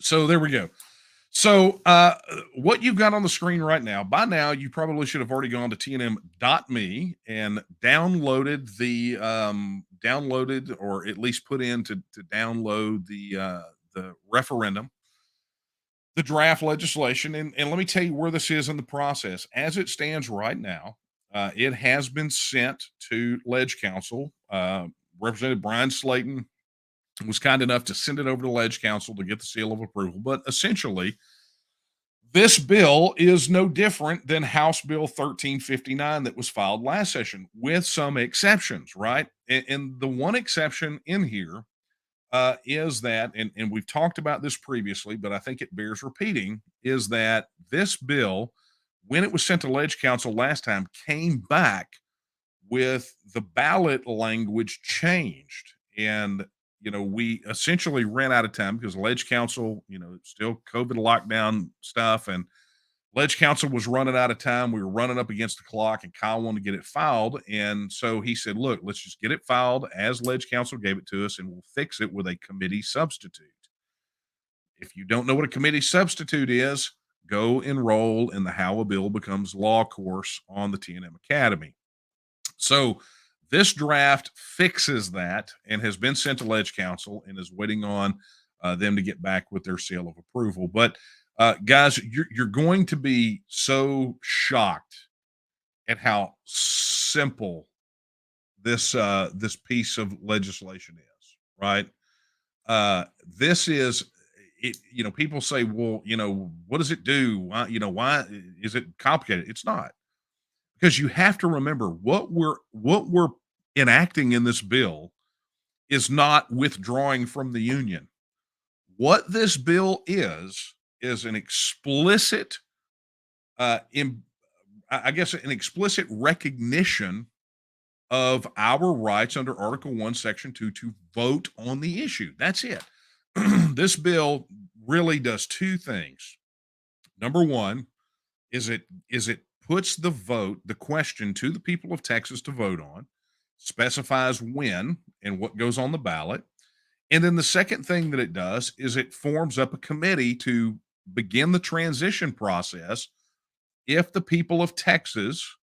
[SPEAKER 2] So there we go. So, what you've got on the screen right now, by now, you probably should have already gone to tnm.me and downloaded or at least put in to download the referendum, the draft legislation. And let me tell you where this is in the process. As it stands right now, it has been sent to Ledge Council. Representative Brian Slayton was kind enough to send it over to Ledge Council to get the seal of approval. But essentially, this bill is no different than House Bill 1359 that was filed last session, with some exceptions, right? And the one exception in here is that, and we've talked about this previously, but I think it bears repeating, is that this bill, when it was sent to Ledge Council last time, came back with the ballot language changed. and we essentially ran out of time because ledge council, still COVID lockdown stuff, and ledge council was running out of time. We were running up against the clock, and Kyle wanted to get it filed. And so he said, look, let's just get it filed as ledge council gave it to us, and we'll fix it with a committee substitute. If you don't know what a committee substitute is, go enroll in the How a Bill Becomes Law course on the TNM Academy. So this draft fixes that and has been sent to ledge council and is waiting on them to get back with their seal of approval. But guys, you're going to be so shocked at how simple this piece of legislation is, right? This is it. People say, well, what does it do? Why is it complicated? It's not, because you have to remember what we're enacting in this bill is not withdrawing from the union. What this bill is an explicit in I guess an explicit recognition of our rights under Article 1, Section 2 to vote on the issue. That's it. This bill really does two things. Number one is it puts the question to the people of Texas to vote on, specifies when and what goes on the ballot. And then the second thing that it does is it forms up a committee to begin the transition process if the people of Texas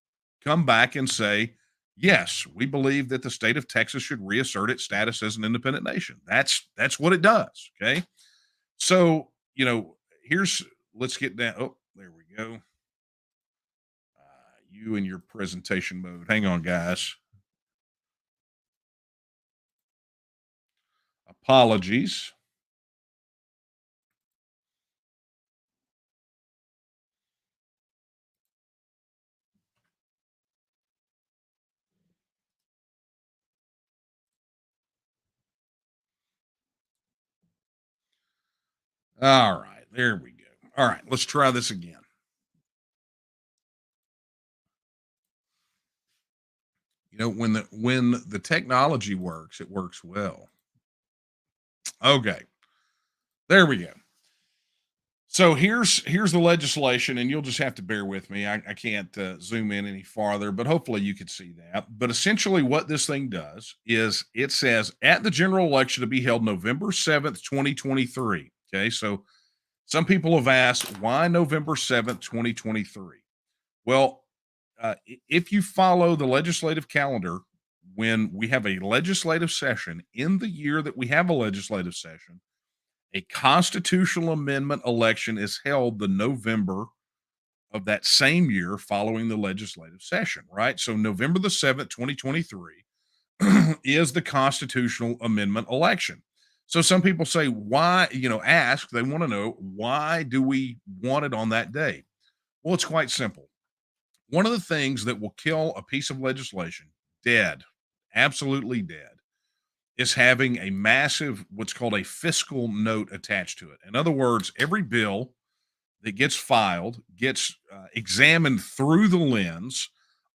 [SPEAKER 2] come back and say, yes, we believe that the state of Texas should reassert its status as an independent nation. That's what it does. Okay. So, let's get down. Oh, there we go. You and your presentation mode. Hang on, guys. Apologies. All right, there we go. All right, let's try this again. When the technology works, it works well. Okay, there we go. So here's the legislation, and you'll just have to bear with me. I can't zoom in any farther, but hopefully you could see that. But essentially, what this thing does is it says at the general election to be held November 7th, 2023. Okay, so some people have asked why November 7th, 2023. Well, if you follow the legislative calendar, when we have a legislative session in the year that we have a legislative session, a constitutional amendment election is held the November of that same year following the legislative session, right? So November the 7th, 2023 is the constitutional amendment election. So some people say, why, they want to know, why do we want it on that day? Well, it's quite simple. One of the things that will kill a piece of legislation dead, absolutely dead, is having a massive, what's called a fiscal note attached to it. In other words, every bill that gets filed gets examined through the lens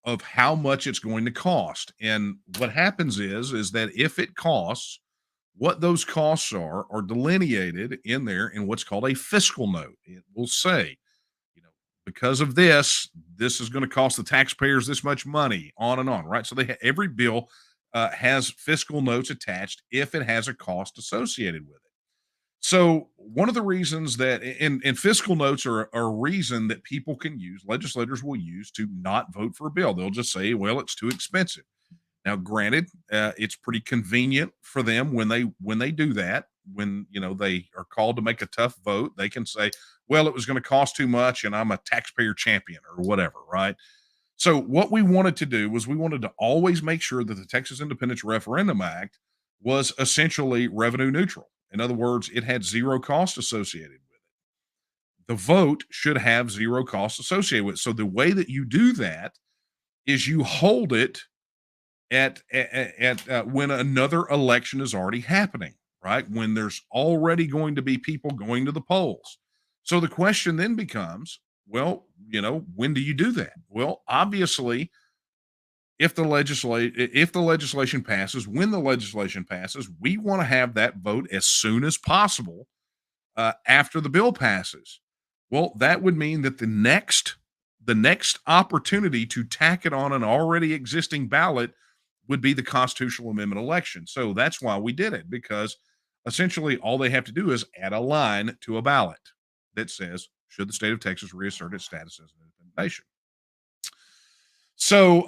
[SPEAKER 2] of how much it's going to cost. And what happens is that if it costs, what those costs are delineated in there in what's called a fiscal note. It will say, because of this is going to cost the taxpayers this much money, on and on, right? So every bill has fiscal notes attached if it has a cost associated with it. So one of the reasons that and fiscal notes are a reason that people can use, legislators will use to not vote for a bill. They'll just say, well, it's too expensive. Now, granted, it's pretty convenient for them when they do that. When they are called to make a tough vote, they can say, well, it was going to cost too much and I'm a taxpayer champion or whatever, right? So what we wanted to do was we wanted to always make sure that the Texas Independence Referendum Act was essentially revenue neutral. In other words, it had zero cost associated with it. The vote should have zero cost associated with it. So the way that you do that is you hold it at when another election is already happening, right? When there's already going to be people going to the polls. So the question then becomes, well, when do you do that? Well, obviously, if the legislation passes, when the legislation passes, we want to have that vote as soon as possible after the bill passes. Well, that would mean that the next opportunity to tack it on an already existing ballot would be the constitutional amendment election. So that's why we did it, because essentially all they have to do is add a line to a ballot that says, should the state of Texas reassert its status as an independent nation? So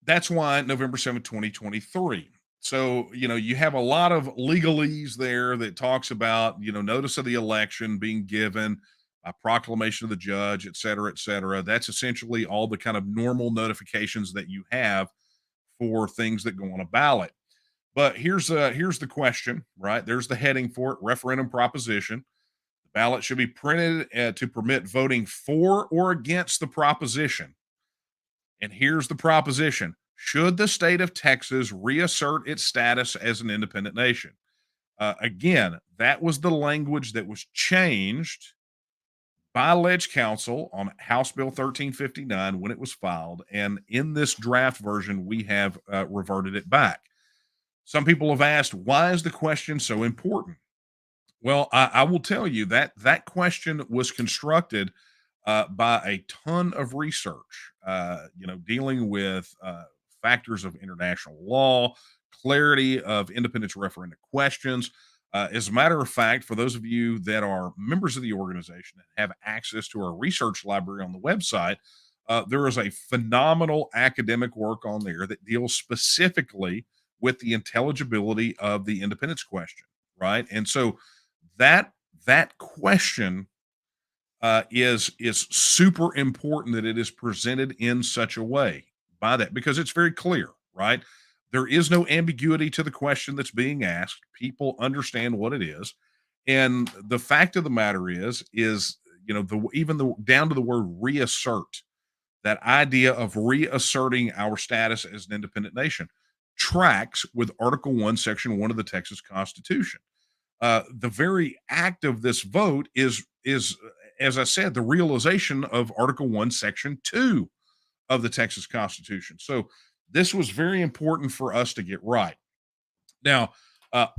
[SPEAKER 2] that's why November 7th, 2023. So, you have a lot of legalese there that talks about, notice of the election being given, a proclamation of the judge, et cetera, et cetera. That's essentially all the kind of normal notifications that you have for things that go on a ballot. But here's the question, right? There's the heading for it: referendum proposition. The ballot should be printed to permit voting for or against the proposition. And here's the proposition: should the state of Texas reassert its status as an independent nation? Again, that was the language that was changed by Ledge Council on House Bill 1359 when it was filed. And in this draft version, we have reverted it back. Some people have asked, why is the question so important? Well, I will tell you that that question was constructed by a ton of research, dealing with factors of international law, clarity of independence referendum questions. As a matter of fact, for those of you that are members of the organization and have access to our research library on the website, there is a phenomenal academic work on there that deals specifically with the intelligibility of the independence question, right? And so that question is super important that it is presented in such a way by that, because it's very clear, right? There is no ambiguity to the question that's being asked. People understand what it is, and the fact of the matter is even the down to the word reassert, that idea of reasserting our status as an independent nation tracks with Article 1, Section 1 of the Texas Constitution. The very act of this vote is as I said, the realization of Article 1, Section 2 of the Texas Constitution. So this was very important for us to get right. Now,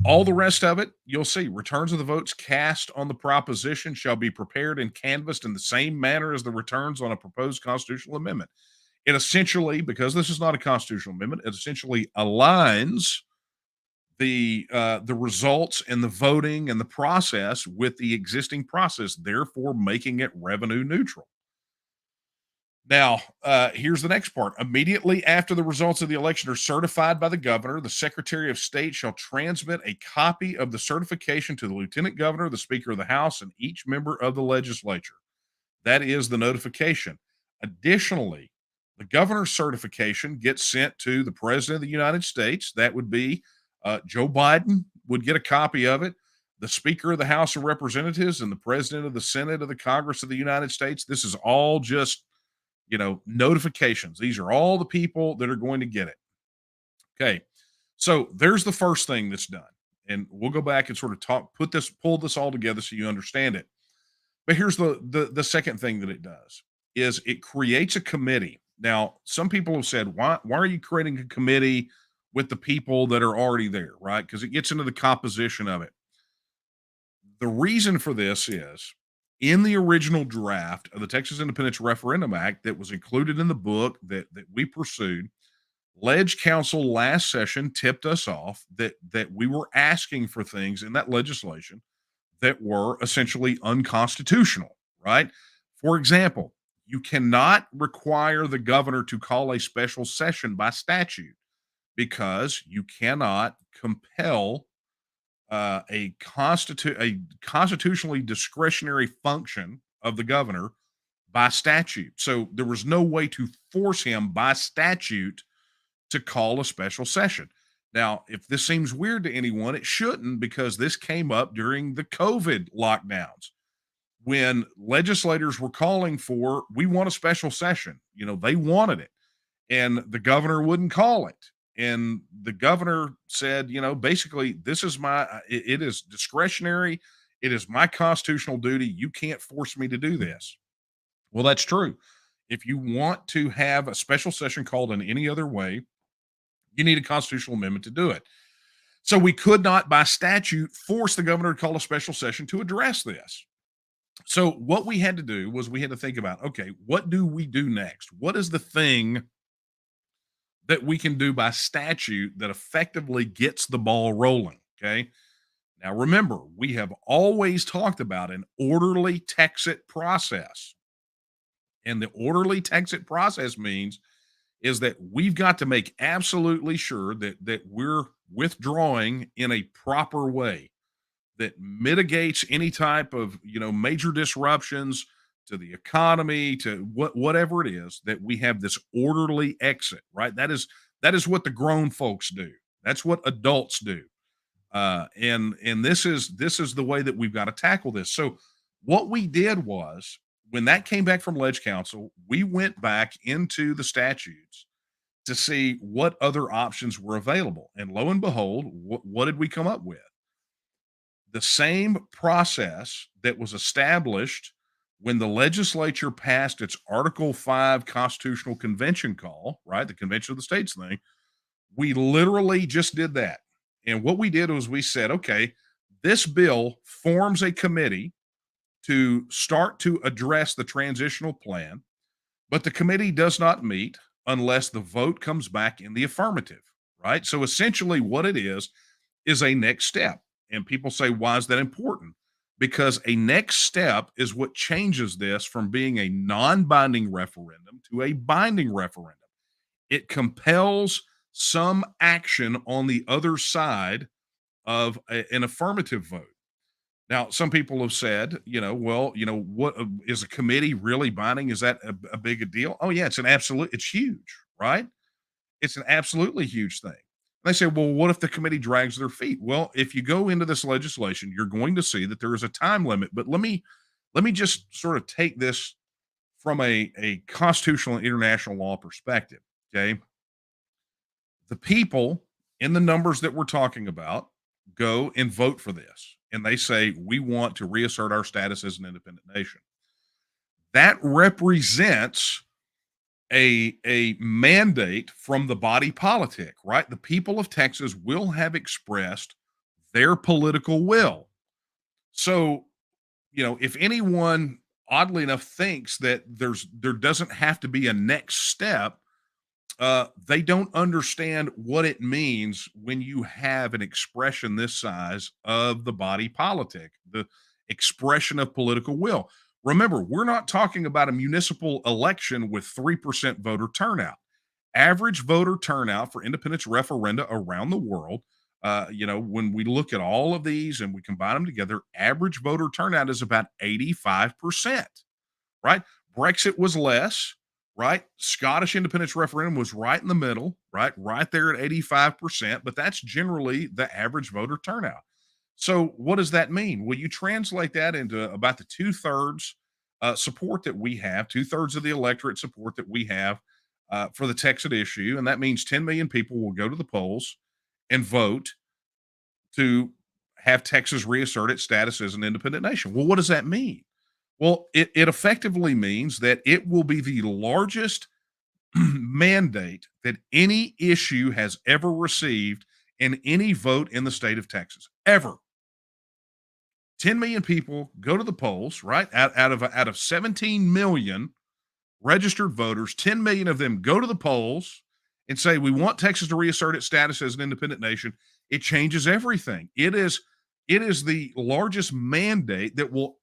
[SPEAKER 2] all the rest of it, you'll see: returns of the votes cast on the proposition shall be prepared and canvassed in the same manner as the returns on a proposed constitutional amendment. It essentially, because this is not a constitutional amendment, it essentially aligns the results and the voting and the process with the existing process, therefore making it revenue neutral. Now, here's the next part. Immediately after the results of the election are certified by the governor, the Secretary of State shall transmit a copy of the certification to the Lieutenant Governor, the Speaker of the House, and each member of the legislature. That is the notification. Additionally, the governor's certification gets sent to the President of the United States. That would be Joe Biden would get a copy of it. The Speaker of the House of Representatives and the President of the Senate of the Congress of the United States. This is all just, notifications. These are all the people that are going to get it. Okay. So there's the first thing that's done. And we'll go back and sort of pull this all together so you understand it. But here's the second thing that it does is it creates a committee. Now, some people have said, why are you creating a committee with the people that are already there, right? Because it gets into the composition of it. The reason for this is, in the original draft of the Texas Independence Referendum Act that was included in the book that we pursued, Ledge Council last session tipped us off that we were asking for things in that legislation that were essentially unconstitutional, right? For example, you cannot require the governor to call a special session by statute, because you cannot compel a constitutionally discretionary function of the governor by statute. So there was no way to force him by statute to call a special session. Now, if this seems weird to anyone, it shouldn't, because this came up during the COVID lockdowns when legislators were calling for, we want a special session. They wanted it, and the governor wouldn't call it. And the governor said, basically, this is it is discretionary. It is my constitutional duty. You can't force me to do this. Well, that's true. If you want to have a special session called in any other way, you need a constitutional amendment to do it. So we could not, by statute, force the governor to call a special session to address this. So what we had to do was we had to think about, okay, what do we do next? What is the thing that we can do by statute that effectively gets the ball rolling? Okay. Now remember, we have always talked about an orderly TEXIT process. And the orderly TEXIT process means is that we've got to make absolutely sure that we're withdrawing in a proper way that mitigates any type of major disruptions to the economy, to whatever it is, that we have this orderly exit, right? That is what the grown folks do. That's what adults do. And this is the way that we've got to tackle this. So what we did was, when that came back from Ledge Council, we went back into the statutes to see what other options were available. And lo and behold, what did we come up with? The same process that was established when the legislature passed its Article 5 Constitutional Convention call, right? The Convention of the States thing. We literally just did that. And what we did was we said, okay, this bill forms a committee to start to address the transitional plan, but the committee does not meet unless the vote comes back in the affirmative, right? So essentially what it is a next step. And people say, why is that important? Because a next step is what changes this from being a non-binding referendum to a binding referendum. It compels some action on the other side of an affirmative vote. Now, some people have said, what is a committee really binding? Is that a big a deal? Oh, yeah, it's huge, right? It's an absolutely huge thing. They say, well, what if the committee drags their feet? Well, if you go into this legislation, you're going to see that there is a time limit. But let me just sort of take this from a constitutional and international law perspective. Okay. The people in the numbers that we're talking about go and vote for this. And they say, we want to reassert our status as an independent nation. That represents a mandate from the body politic, right? The people of Texas will have expressed their political will. So, if anyone oddly enough thinks that there doesn't have to be a next step, they don't understand what it means when you have an expression this size of the body politic, the expression of political will. Remember, we're not talking about a municipal election with 3% voter turnout. Average voter turnout for independence referenda around the world, when we look at all of these and we combine them together, average voter turnout is about 85%, right? Brexit was less, right? Scottish independence referendum was right in the middle, right? Right there at 85%, but that's generally the average voter turnout. So what does that mean? Well, you translate that into about the 2/3 support that we have, 2/3 of the electorate support that we have for the Texas issue. And that means 10 million people will go to the polls and vote to have Texas reassert its status as an independent nation. Well, what does that mean? Well, it effectively means that it will be the largest mandate that any issue has ever received in any vote in the state of Texas, ever. 10 million people go to the polls, right? Out of 17 million registered voters, 10 million of them go to the polls and say, we want Texas to reassert its status as an independent nation. It changes everything. It is the largest mandate that will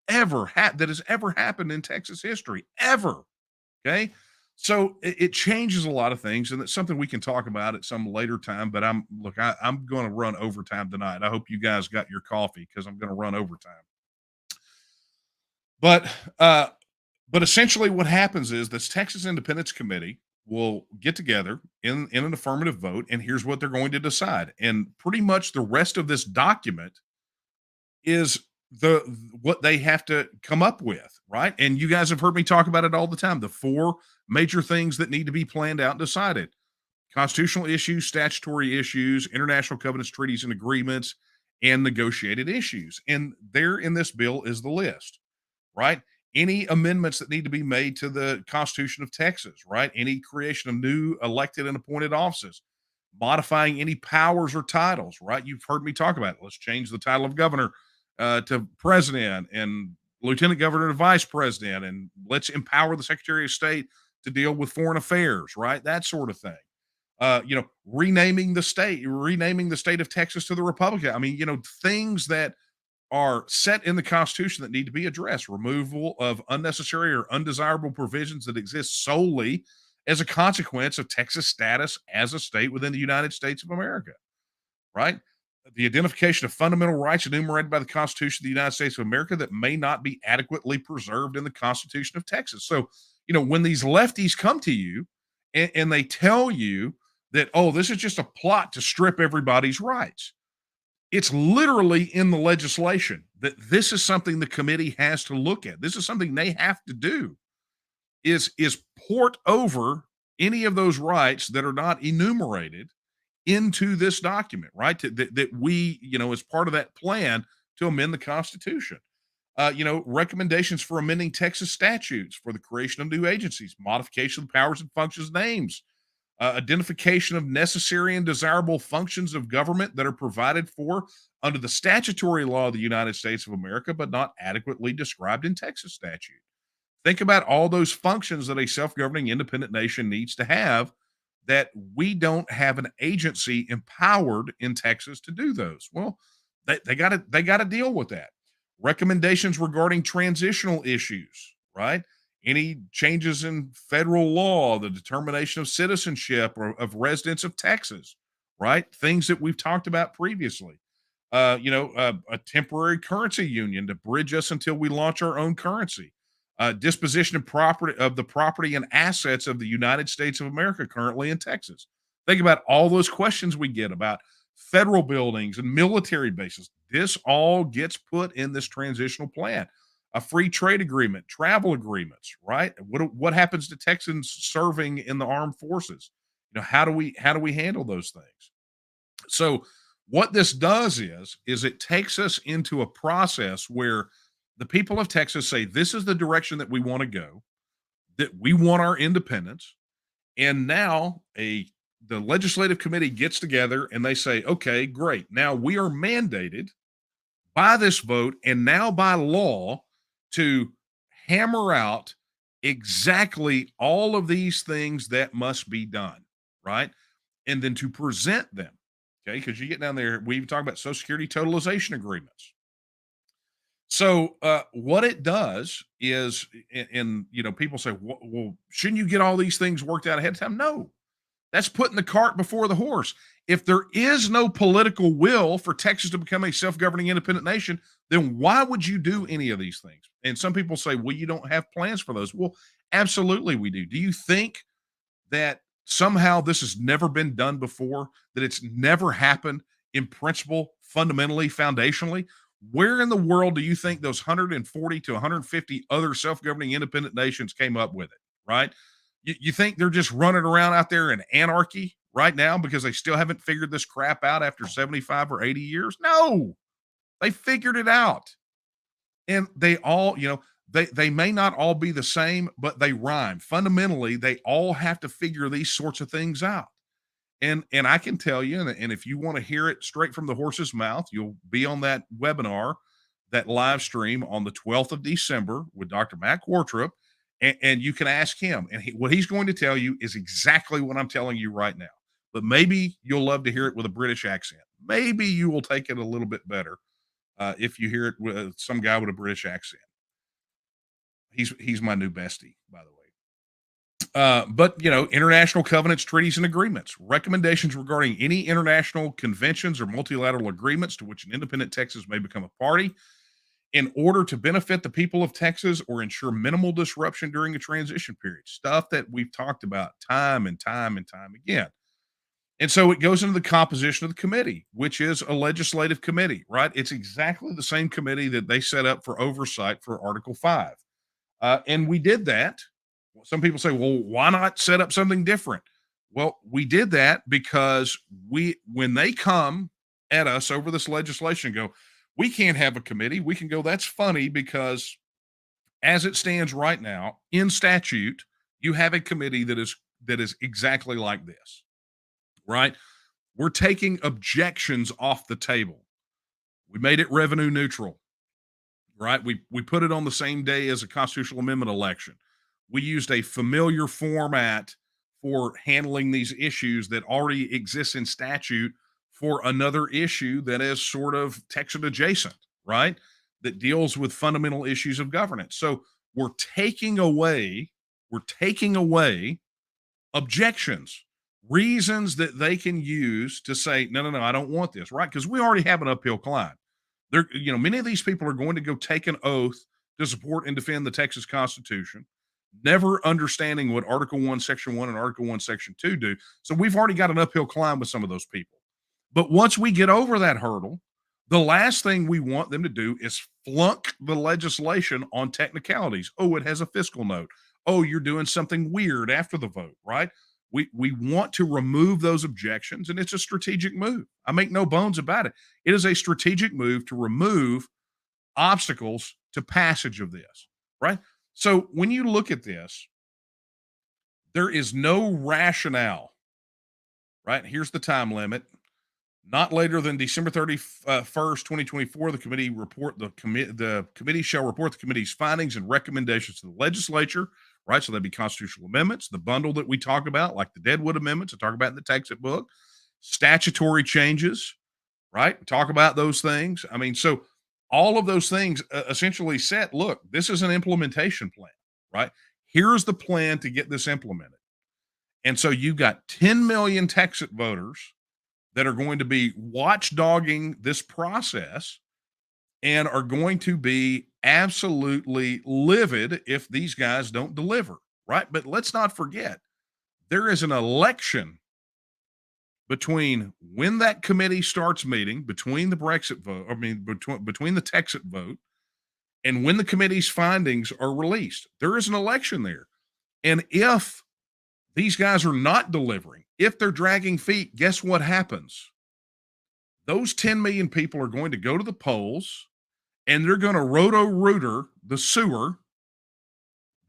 [SPEAKER 2] that has ever happened in Texas history, ever. Okay. So it changes a lot of things, and it's something we can talk about at some later time. But I'm going to run overtime tonight. I hope you guys got your coffee because I'm going to run overtime. But essentially, what happens is this Texas Independence Committee will get together in an affirmative vote, and here's what they're going to decide. And pretty much the rest of this document is what they have to come up with, right? And you guys have heard me talk about it all the time. The 4 major things that need to be planned out and decided: constitutional issues, statutory issues, international covenants, treaties, and agreements, and negotiated issues. And there in this bill is the list, right? any amendments that need to be made to the Constitution of Texas, right? Any creation of new elected and appointed offices, modifying any powers or titles, right? You've heard me talk about it. Let's change the title of governor to president and lieutenant governor to vice president, and let's empower the Secretary of State to deal with foreign affairs, right? That sort of thing. Renaming the state of Texas to the Republic. I mean, things that are set in the Constitution that need to be addressed. Removal of unnecessary or undesirable provisions that exist solely as a consequence of Texas status as a state within the United States of America, right? The identification of fundamental rights enumerated by the Constitution of the United States of America that may not be adequately preserved in the Constitution of Texas. So, when these lefties come to you and they tell you that, oh, this is just a plot to strip everybody's rights, it's literally in the legislation that this is something the committee has to look at. This is something they have to do is port over any of those rights that are not enumerated into this document, right? That we, as part of that plan to amend the Constitution. Recommendations for amending Texas statutes for the creation of new agencies, modification of the powers and functions names, identification of necessary and desirable functions of government that are provided for under the statutory law of the United States of America, but not adequately described in Texas statute. Think about all those functions that a self-governing independent nation needs to have that we don't have an agency empowered in Texas to do those. Well, they got to deal with that. Recommendations regarding transitional issues, right? Any changes in federal law, the determination of citizenship or of residents of Texas, right? Things that we've talked about previously. A temporary currency union to bridge us until we launch our own currency. Disposition of the property and assets of the United States of America currently in Texas. Think about all those questions we get about federal buildings and military bases. This all gets put in this transitional plan. A free trade agreement, travel agreements, right? What happens to Texans serving in the armed forces? How do we handle those things? So what this does is it takes us into a process where the people of Texas say, this is the direction that we want to go, that we want our independence. And now the legislative committee gets together and they say, okay, great. Now we are mandated by this vote and now by law to hammer out exactly all of these things that must be done, right? And then to present them, okay? Because you get down there, we even talk about Social Security totalization agreements. So what it does is, and people say, well, shouldn't you get all these things worked out ahead of time? No, that's putting the cart before the horse. If there is no political will for Texas to become a self-governing independent nation, then why would you do any of these things? And some people say, well, you don't have plans for those. Well, absolutely we do. Do you think that somehow this has never been done before, that it's never happened in principle, fundamentally, foundationally? Where in the world do you think those 140 to 150 other self-governing independent nations came up with it, right? You think they're just running around out there in anarchy right now because they still haven't figured this crap out after 75 or 80 years? No, they figured it out. And they all, they may not all be the same, but they rhyme. Fundamentally, they all have to figure these sorts of things out. And I can tell you, and if you want to hear it straight from the horse's mouth, you'll be on that webinar, that live stream on the 12th of December with Dr. Matt Quartrup, and you can ask him. And what he's going to tell you is exactly what I'm telling you right now. But maybe you'll love to hear it with a British accent. Maybe you will take it a little bit better if you hear it with some guy with a British accent. He's my new bestie, by the way. But international covenants, treaties, and agreements, recommendations regarding any international conventions or multilateral agreements to which an independent Texas may become a party in order to benefit the people of Texas or ensure minimal disruption during a transition period. Stuff that we've talked about time and time and time again. And so it goes into the composition of the committee, which is a legislative committee, right? It's exactly the same committee that they set up for oversight for Article 5. And we did that. Some people say, well, why not set up something different? Well, we did that because when they come at us over this legislation and go, we can't have a committee, we can go, that's funny because As it stands right now in statute, you have a committee that is exactly like this, right? We're taking objections off the table. We made it revenue neutral, right? We put it on the same day as a constitutional amendment election. We used a familiar format for handling these issues that already exists in statute for another issue that is sort of Texas adjacent, right? That deals with fundamental issues of governance. So we're taking away, we're taking away objections, reasons that they can use to say, no, no, no, I don't want this, right? Because we already have an uphill climb. There, many of these people are going to go take an oath to support and defend the Texas Constitution, never understanding what Article 1, Section 1 and Article 1, Section 2 do. So we've already got an uphill climb with some of those people. But once we get over that hurdle, the last thing we want them to do is flunk the legislation on technicalities. Oh, it has a fiscal note. Oh, you're doing something weird after the vote, right? We want to remove those objections, and it's a strategic move. I make no bones about it. It is a strategic move to remove obstacles to passage of this, right? So when you look at this, there is no rationale, right? Here's the time limit. Not later than December 31st, 2024, the committee shall report the committee's findings and recommendations to the legislature, right? So that'd be constitutional amendments, the bundle that we talk about, like the Deadwood amendments I talk about in the TEXIT book, statutory changes, right? Talk about those things. I mean, so all of those things essentially set, look, this is an implementation plan, right? Here's the plan to get this implemented. And so you've got 10 million TEXIT voters that are going to be watchdogging this process and are going to be absolutely livid if these guys don't deliver, right? But let's not forget, there is an election between when that committee starts meeting, between the Brexit vote, between the TEXIT vote, and when the committee's findings are released. There is an election there. And if these guys are not delivering, if they're dragging feet, guess what happens? Those 10 million people are going to go to the polls and they're going to roto-rooter the sewer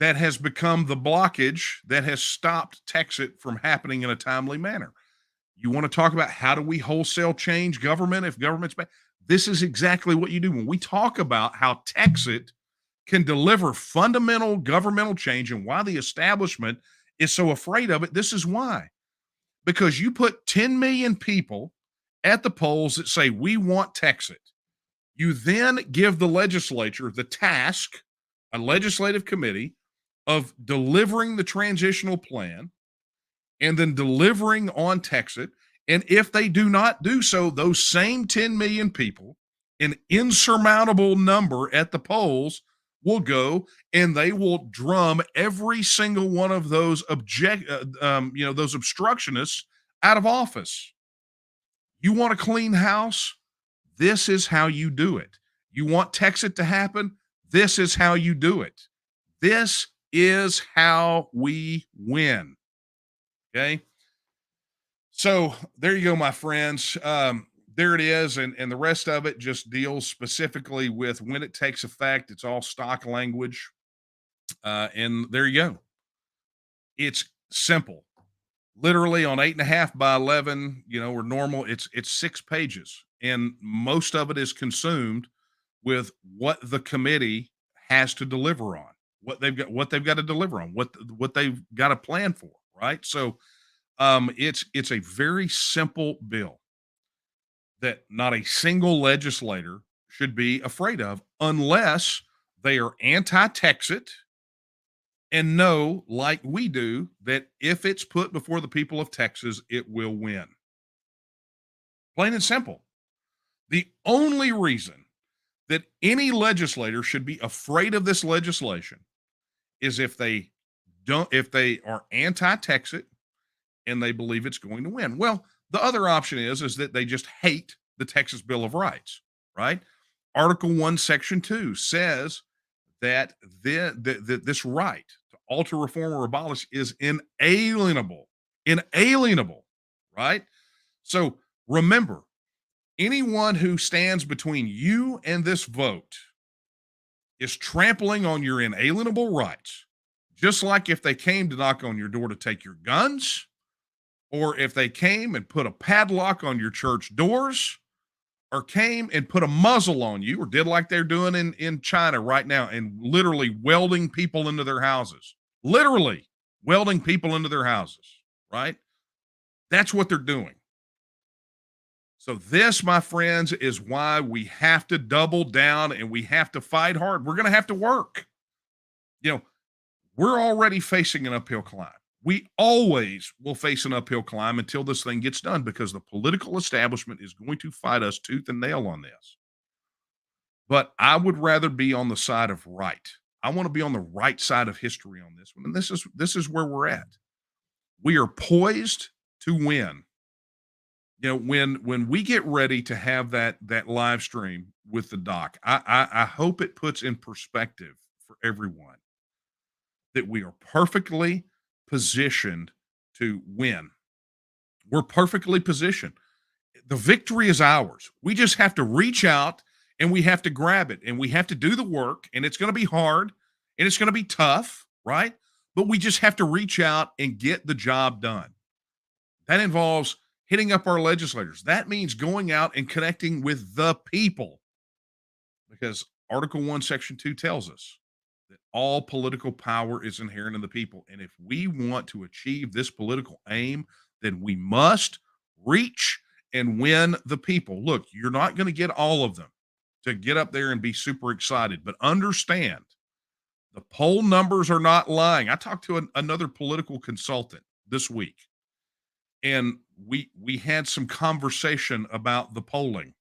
[SPEAKER 2] that has become the blockage that has stopped TEXIT from happening in a timely manner. You want to talk about how do we wholesale change government if government's bad? This is exactly what you do. When we talk about how TEXIT can deliver fundamental governmental change and why the establishment is so afraid of it, this is why. Because you put 10 million people at the polls that say, we want TEXIT. You then give the legislature the task, a legislative committee, of delivering the transitional plan and then delivering on TEXIT. And if they do not do so, those same 10 million people, an insurmountable number at the polls, will go and they will drum every single one of those those obstructionists out of office. You want a clean house? This is how you do it. You want TEXIT to happen? This is how you do it. This is how we win. Okay. So there you go, my friends. There it is. And the rest of it just deals specifically with when it takes effect. It's all stock language. And there you go. It's simple. Literally on 8.5 by 11, or normal, it's 6 pages. And most of it is consumed with what the committee has to deliver on, what they've got to deliver on, what they've got to plan for. Right. So it's a very simple bill that not a single legislator should be afraid of unless they are anti-TEXIT and know, like we do, that if it's put before the people of Texas, it will win. Plain and simple. The only reason that any legislator should be afraid of this legislation is if they are anti-TEXIT and they believe it's going to win. Well, the other option is that they just hate the Texas Bill of Rights, right? Article 1, Section 2 says that this right to alter, reform, or abolish is inalienable, right? So remember, anyone who stands between you and this vote is trampling on your inalienable rights, just like if they came to knock on your door to take your guns, or if they came and put a padlock on your church doors, or came and put a muzzle on you, or did like they're doing in China right now and literally welding people into their houses. Literally welding people into their houses, right? That's what they're doing. So this, my friends, is why we have to double down and we have to fight hard. We're going to have to work. You know, we're already facing an uphill climb. We always will face an uphill climb until this thing gets done, because the political establishment is going to fight us tooth and nail on this. But I would rather be on the side of right. I want to be on the right side of history on this one. And this is where we're at. We are poised to win. You know, when we get ready to have that live stream with the doc, I hope it puts in perspective for everyone that we are perfectly positioned to win. We're perfectly positioned. The victory is ours. We just have to reach out and we have to grab it, and we have to do the work, and it's going to be hard and it's going to be tough, right? But we just have to reach out and get the job done. That involves hitting up our legislators. That means going out and connecting with the people, because Article 1, Section 2 tells us that all political power is inherent in the people. And if we want to achieve this political aim, then we must reach and win the people. Look, you're not going to get all of them to get up there and be super excited, but understand the poll numbers are not lying. I talked to another political consultant this week, and we had some conversation about the polling,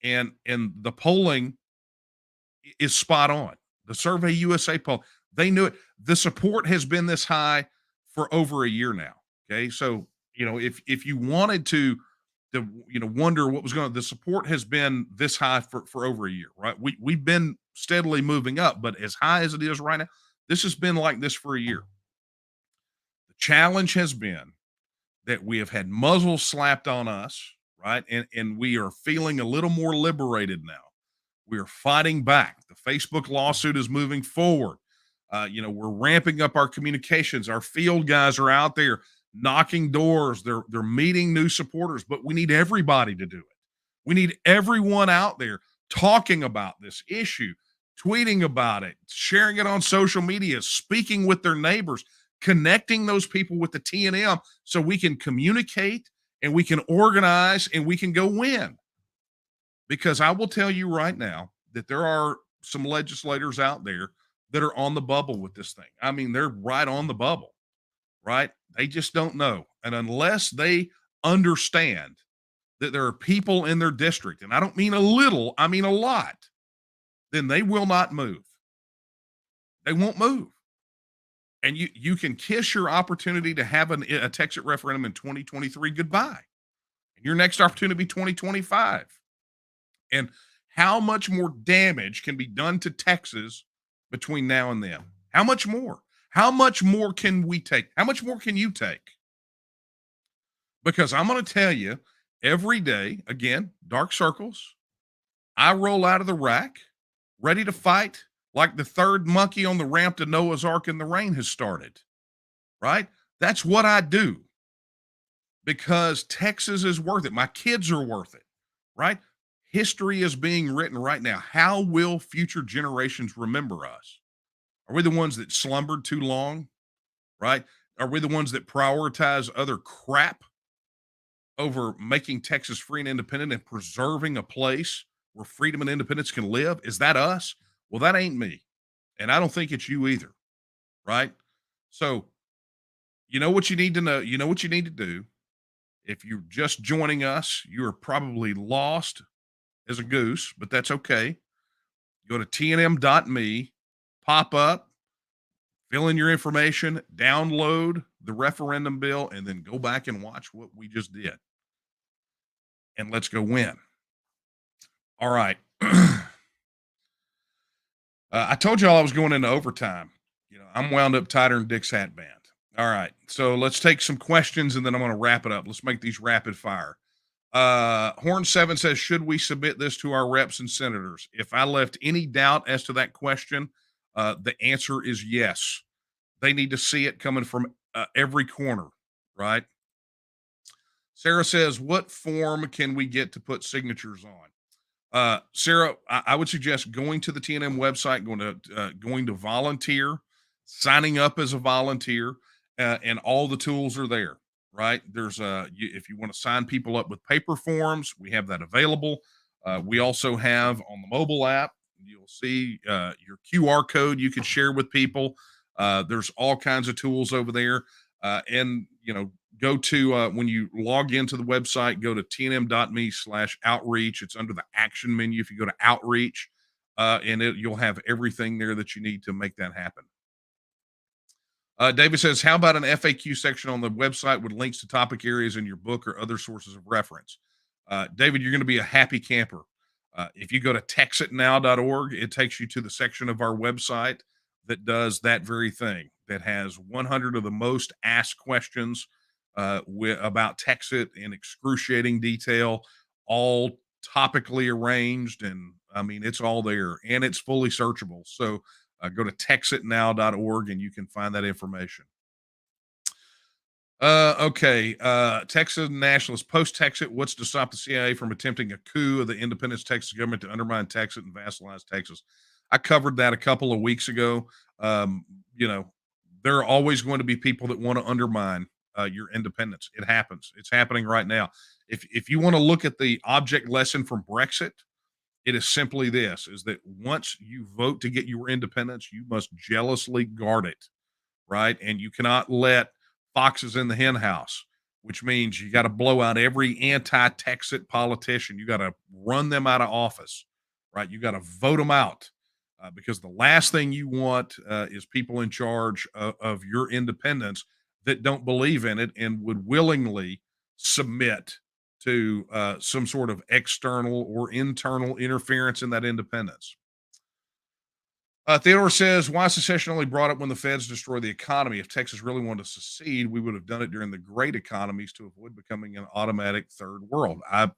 [SPEAKER 2] and the polling is spot on. The Survey USA poll, they knew it. The support has been this high for over a year now. Okay, so if you wanted to wonder what was going on, the support has been this high for over a year, right? We've been steadily moving up, but as high as it is right now, this has been like this for a year. The challenge has been that we have had muzzles slapped on us, right? And we are feeling a little more liberated now. We are fighting back. The Facebook lawsuit is moving forward. We're ramping up our communications. Our field guys are out there knocking doors. They're meeting new supporters, but we need everybody to do it. We need everyone out there talking about this issue, tweeting about it, sharing it on social media, speaking with their neighbors, connecting those people with the TNM so we can communicate and we can organize and we can go win. Because I will tell you right now that there are some legislators out there that are on the bubble with this thing. I mean, they're right on the bubble, right? They just don't know. And unless they understand that there are people in their district, and I don't mean a little, I mean a lot, then they will not move. They won't move. And you can kiss your opportunity to have a TEXIT referendum in 2023 goodbye. And your next opportunity will be 2025. And how much more damage can be done to Texas between now and then? How much more? How much more can we take? How much more can you take? Because I'm going to tell you, every day, again, dark circles, I roll out of the rack, ready to fight like the third monkey on the ramp to Noah's Ark and the rain has started, right? That's what I do, because Texas is worth it. My kids are worth it, right? History is being written right now. How will future generations remember us? Are we the ones that slumbered too long, right? Are we the ones that prioritize other crap over making Texas free and independent and preserving a place where freedom and independence can live? Is that us? Well, that ain't me. And I don't think it's you either, right? So, you know what you need to know? You know what you need to do? If you're just joining us, you are probably lost as a goose, but that's okay. Go to tnm.me, pop up, fill in your information, download the referendum bill, and then go back and watch what we just did. And let's go win. All right. I told y'all I was going into overtime. I'm wound up tighter than Dick's hat band. All right. So let's take some questions and then I'm going to wrap it up. Let's make these rapid fire. Horn 7 says, should we submit this to our reps and senators? If I left any doubt as to that question, the answer is yes. They need to see it coming from every corner, right? Sarah says, what form can we get to put signatures on? Sarah, I would suggest going to the TNM website, going to volunteer, signing up as a volunteer, and all the tools are there. Right there's if you want to sign people up with paper forms, we have that available. We also have on the mobile app. You'll see your QR code you could share with people. There's all kinds of tools over there, and go to when you log into the website, go to tnm.me/outreach. It's under the action menu. If you go to outreach, and you'll have everything there that you need to make that happen. David says, how about an FAQ section on the website with links to topic areas in your book or other sources of reference? David, you're going to be a happy camper. If you go to texitnow.org, it takes you to the section of our website that does that very thing, that has 100 of the most asked questions about TEXIT in excruciating detail, all topically arranged. And I mean, it's all there and it's fully searchable. So go to texitnow.org and you can find that information. Okay. Texas nationalists post Texit. What's to stop the CIA from attempting a coup of the independent Texas government to undermine Texas and vassalize Texas? I covered that a couple of weeks ago. There are always going to be people that want to undermine your independence. It happens. It's happening right now. If you want to look at the object lesson from Brexit, it is simply this: is that once you vote to get your independence, you must jealously guard it, right? And you cannot let foxes in the hen house, which means you got to blow out every anti-Texit politician. You got to run them out of office, right? You got to vote them out, because the last thing you want is people in charge of your independence that don't believe in it and would willingly submit to some sort of external or internal interference in that independence. Theodore says, why secession only brought up when the feds destroy the economy? If Texas really wanted to secede, we would have done it during the great economies to avoid becoming an automatic third world. I've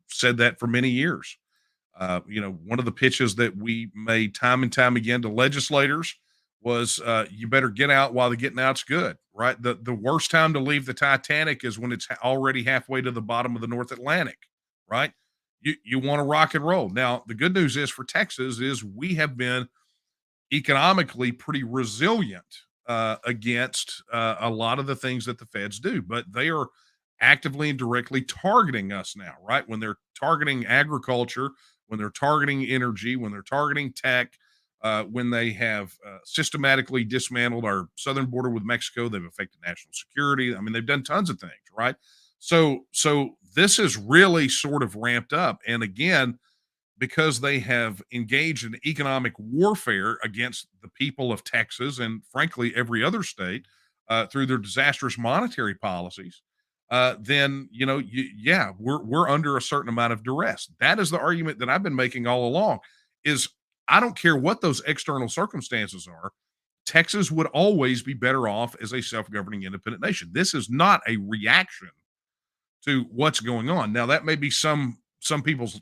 [SPEAKER 2] said that for many years. One of the pitches that we made time and time again to legislators was you better get out while the getting out's good, right? The worst time to leave the Titanic is when it's already halfway to the bottom of the North Atlantic, right? You want to rock and roll. Now, the good news is for Texas is we have been economically pretty resilient against a lot of the things that the feds do, but they are actively and directly targeting us now, right? When they're targeting agriculture, when they're targeting energy, when they're targeting tech, when they have systematically dismantled our southern border with Mexico, they've affected national security. I mean, they've done tons of things, right? So this is really sort of ramped up. And again, because they have engaged in economic warfare against the people of Texas and frankly every other state through their disastrous monetary policies, then we're under a certain amount of duress. That is the argument that I've been making all along. Is I don't care what those external circumstances are, Texas would always be better off as a self-governing independent nation. This is not a reaction to what's going on. Now, that may be some people's,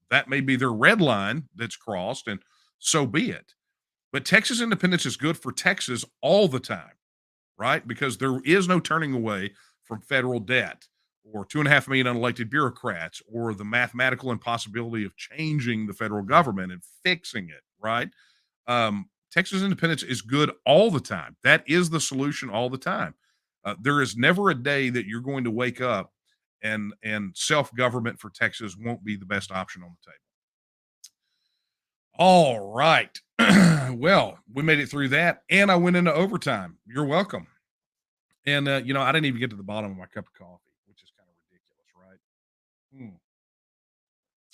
[SPEAKER 2] that may be their red line that's crossed, and so be it. But Texas independence is good for Texas all the time, right? Because there is no turning away from federal debt or 2.5 million unelected bureaucrats or the mathematical impossibility of changing the federal government and fixing it, right? Texas independence is good all the time. That is the solution all the time. There is never a day that you're going to wake up and self-government for Texas won't be the best option on the table. All right. Well, we made it through that, and I went into overtime. You're welcome. And I didn't even get to the bottom of my cup of coffee, which is kind of ridiculous, right?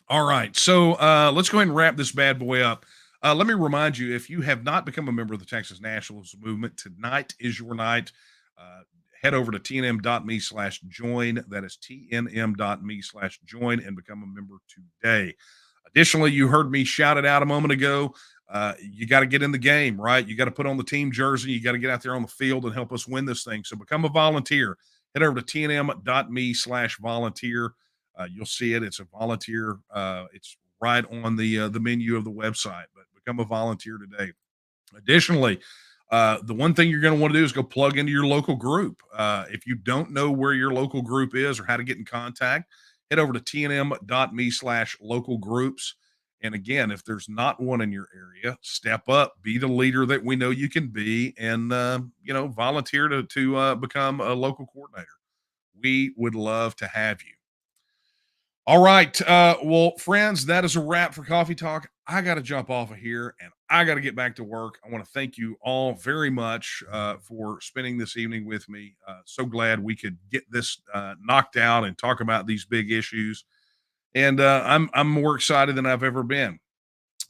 [SPEAKER 2] All right. So let's go ahead and wrap this bad boy up. Let me remind you, if you have not become a member of the Texas Nationalism Movement, tonight is your night. Head over to tnm.me/join. That is tnm.me/join and become a member today. Additionally, you heard me shout it out a moment ago. You got to get in the game, right? You got to put on the team jersey. You got to get out there on the field and help us win this thing. So become a volunteer. Head over to tnm.me/volunteer. You'll see it. It's a volunteer. It's right on the menu of the website, but become a volunteer today. Additionally, the one thing you're going to want to do is go plug into your local group. If you don't know where your local group is or how to get in contact, head over to tnm.me/local groups. And again, if there's not one in your area, step up, be the leader that we know you can be, and volunteer to become a local coordinator. We would love to have you. All right. Well, friends, that is a wrap for Coffee Talk. I got to jump off of here and I got to get back to work. I want to thank you all very much for spending this evening with me. So glad we could get this knocked out and talk about these big issues. And I'm more excited than I've ever been.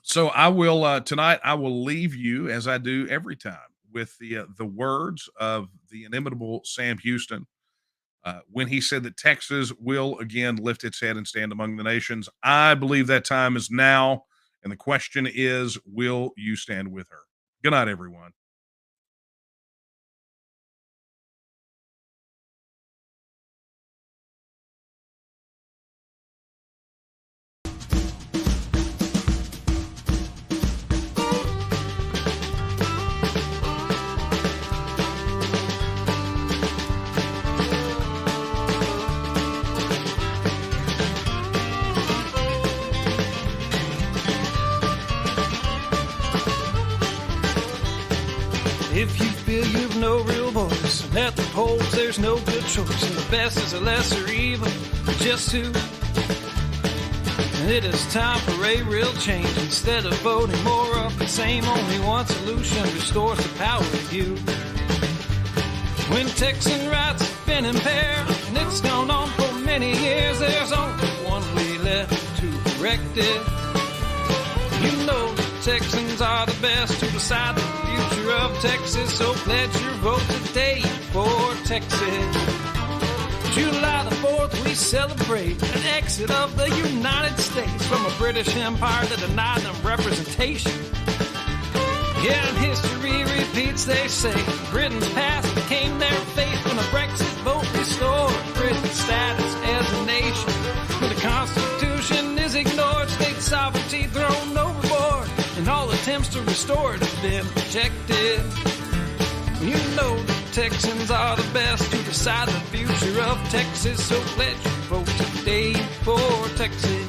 [SPEAKER 2] So I will tonight. I will leave you, as I do every time, with the words of the inimitable Sam Houston. When he said that Texas will again lift its head and stand among the nations. I believe that time is now. And the question is, will you stand with her? Good night, everyone.
[SPEAKER 1] If you feel you've no real voice, and at the polls there's no good choice, and the best is a lesser evil, just who? And it is time for a real change. Instead of voting more of the same, only one solution restores the power of you. When Texan rights have been impaired, and it's gone on for many years, there's only one way left to correct it. You know Texans are the best to decide the future of Texas, so pledge your vote today for Texas. July the 4th, we celebrate an exit of the United States from a British Empire that denied them representation. Yeah, and history repeats, they say. Britain's past became their fate when a Brexit vote restored Britain's status as a nation. When the Constitution is ignored, state sovereignty thrown overboard, and all attempts to restore it have been rejected. You know the Texans are the best to decide the future of Texas, so pledge your vote today for Texas.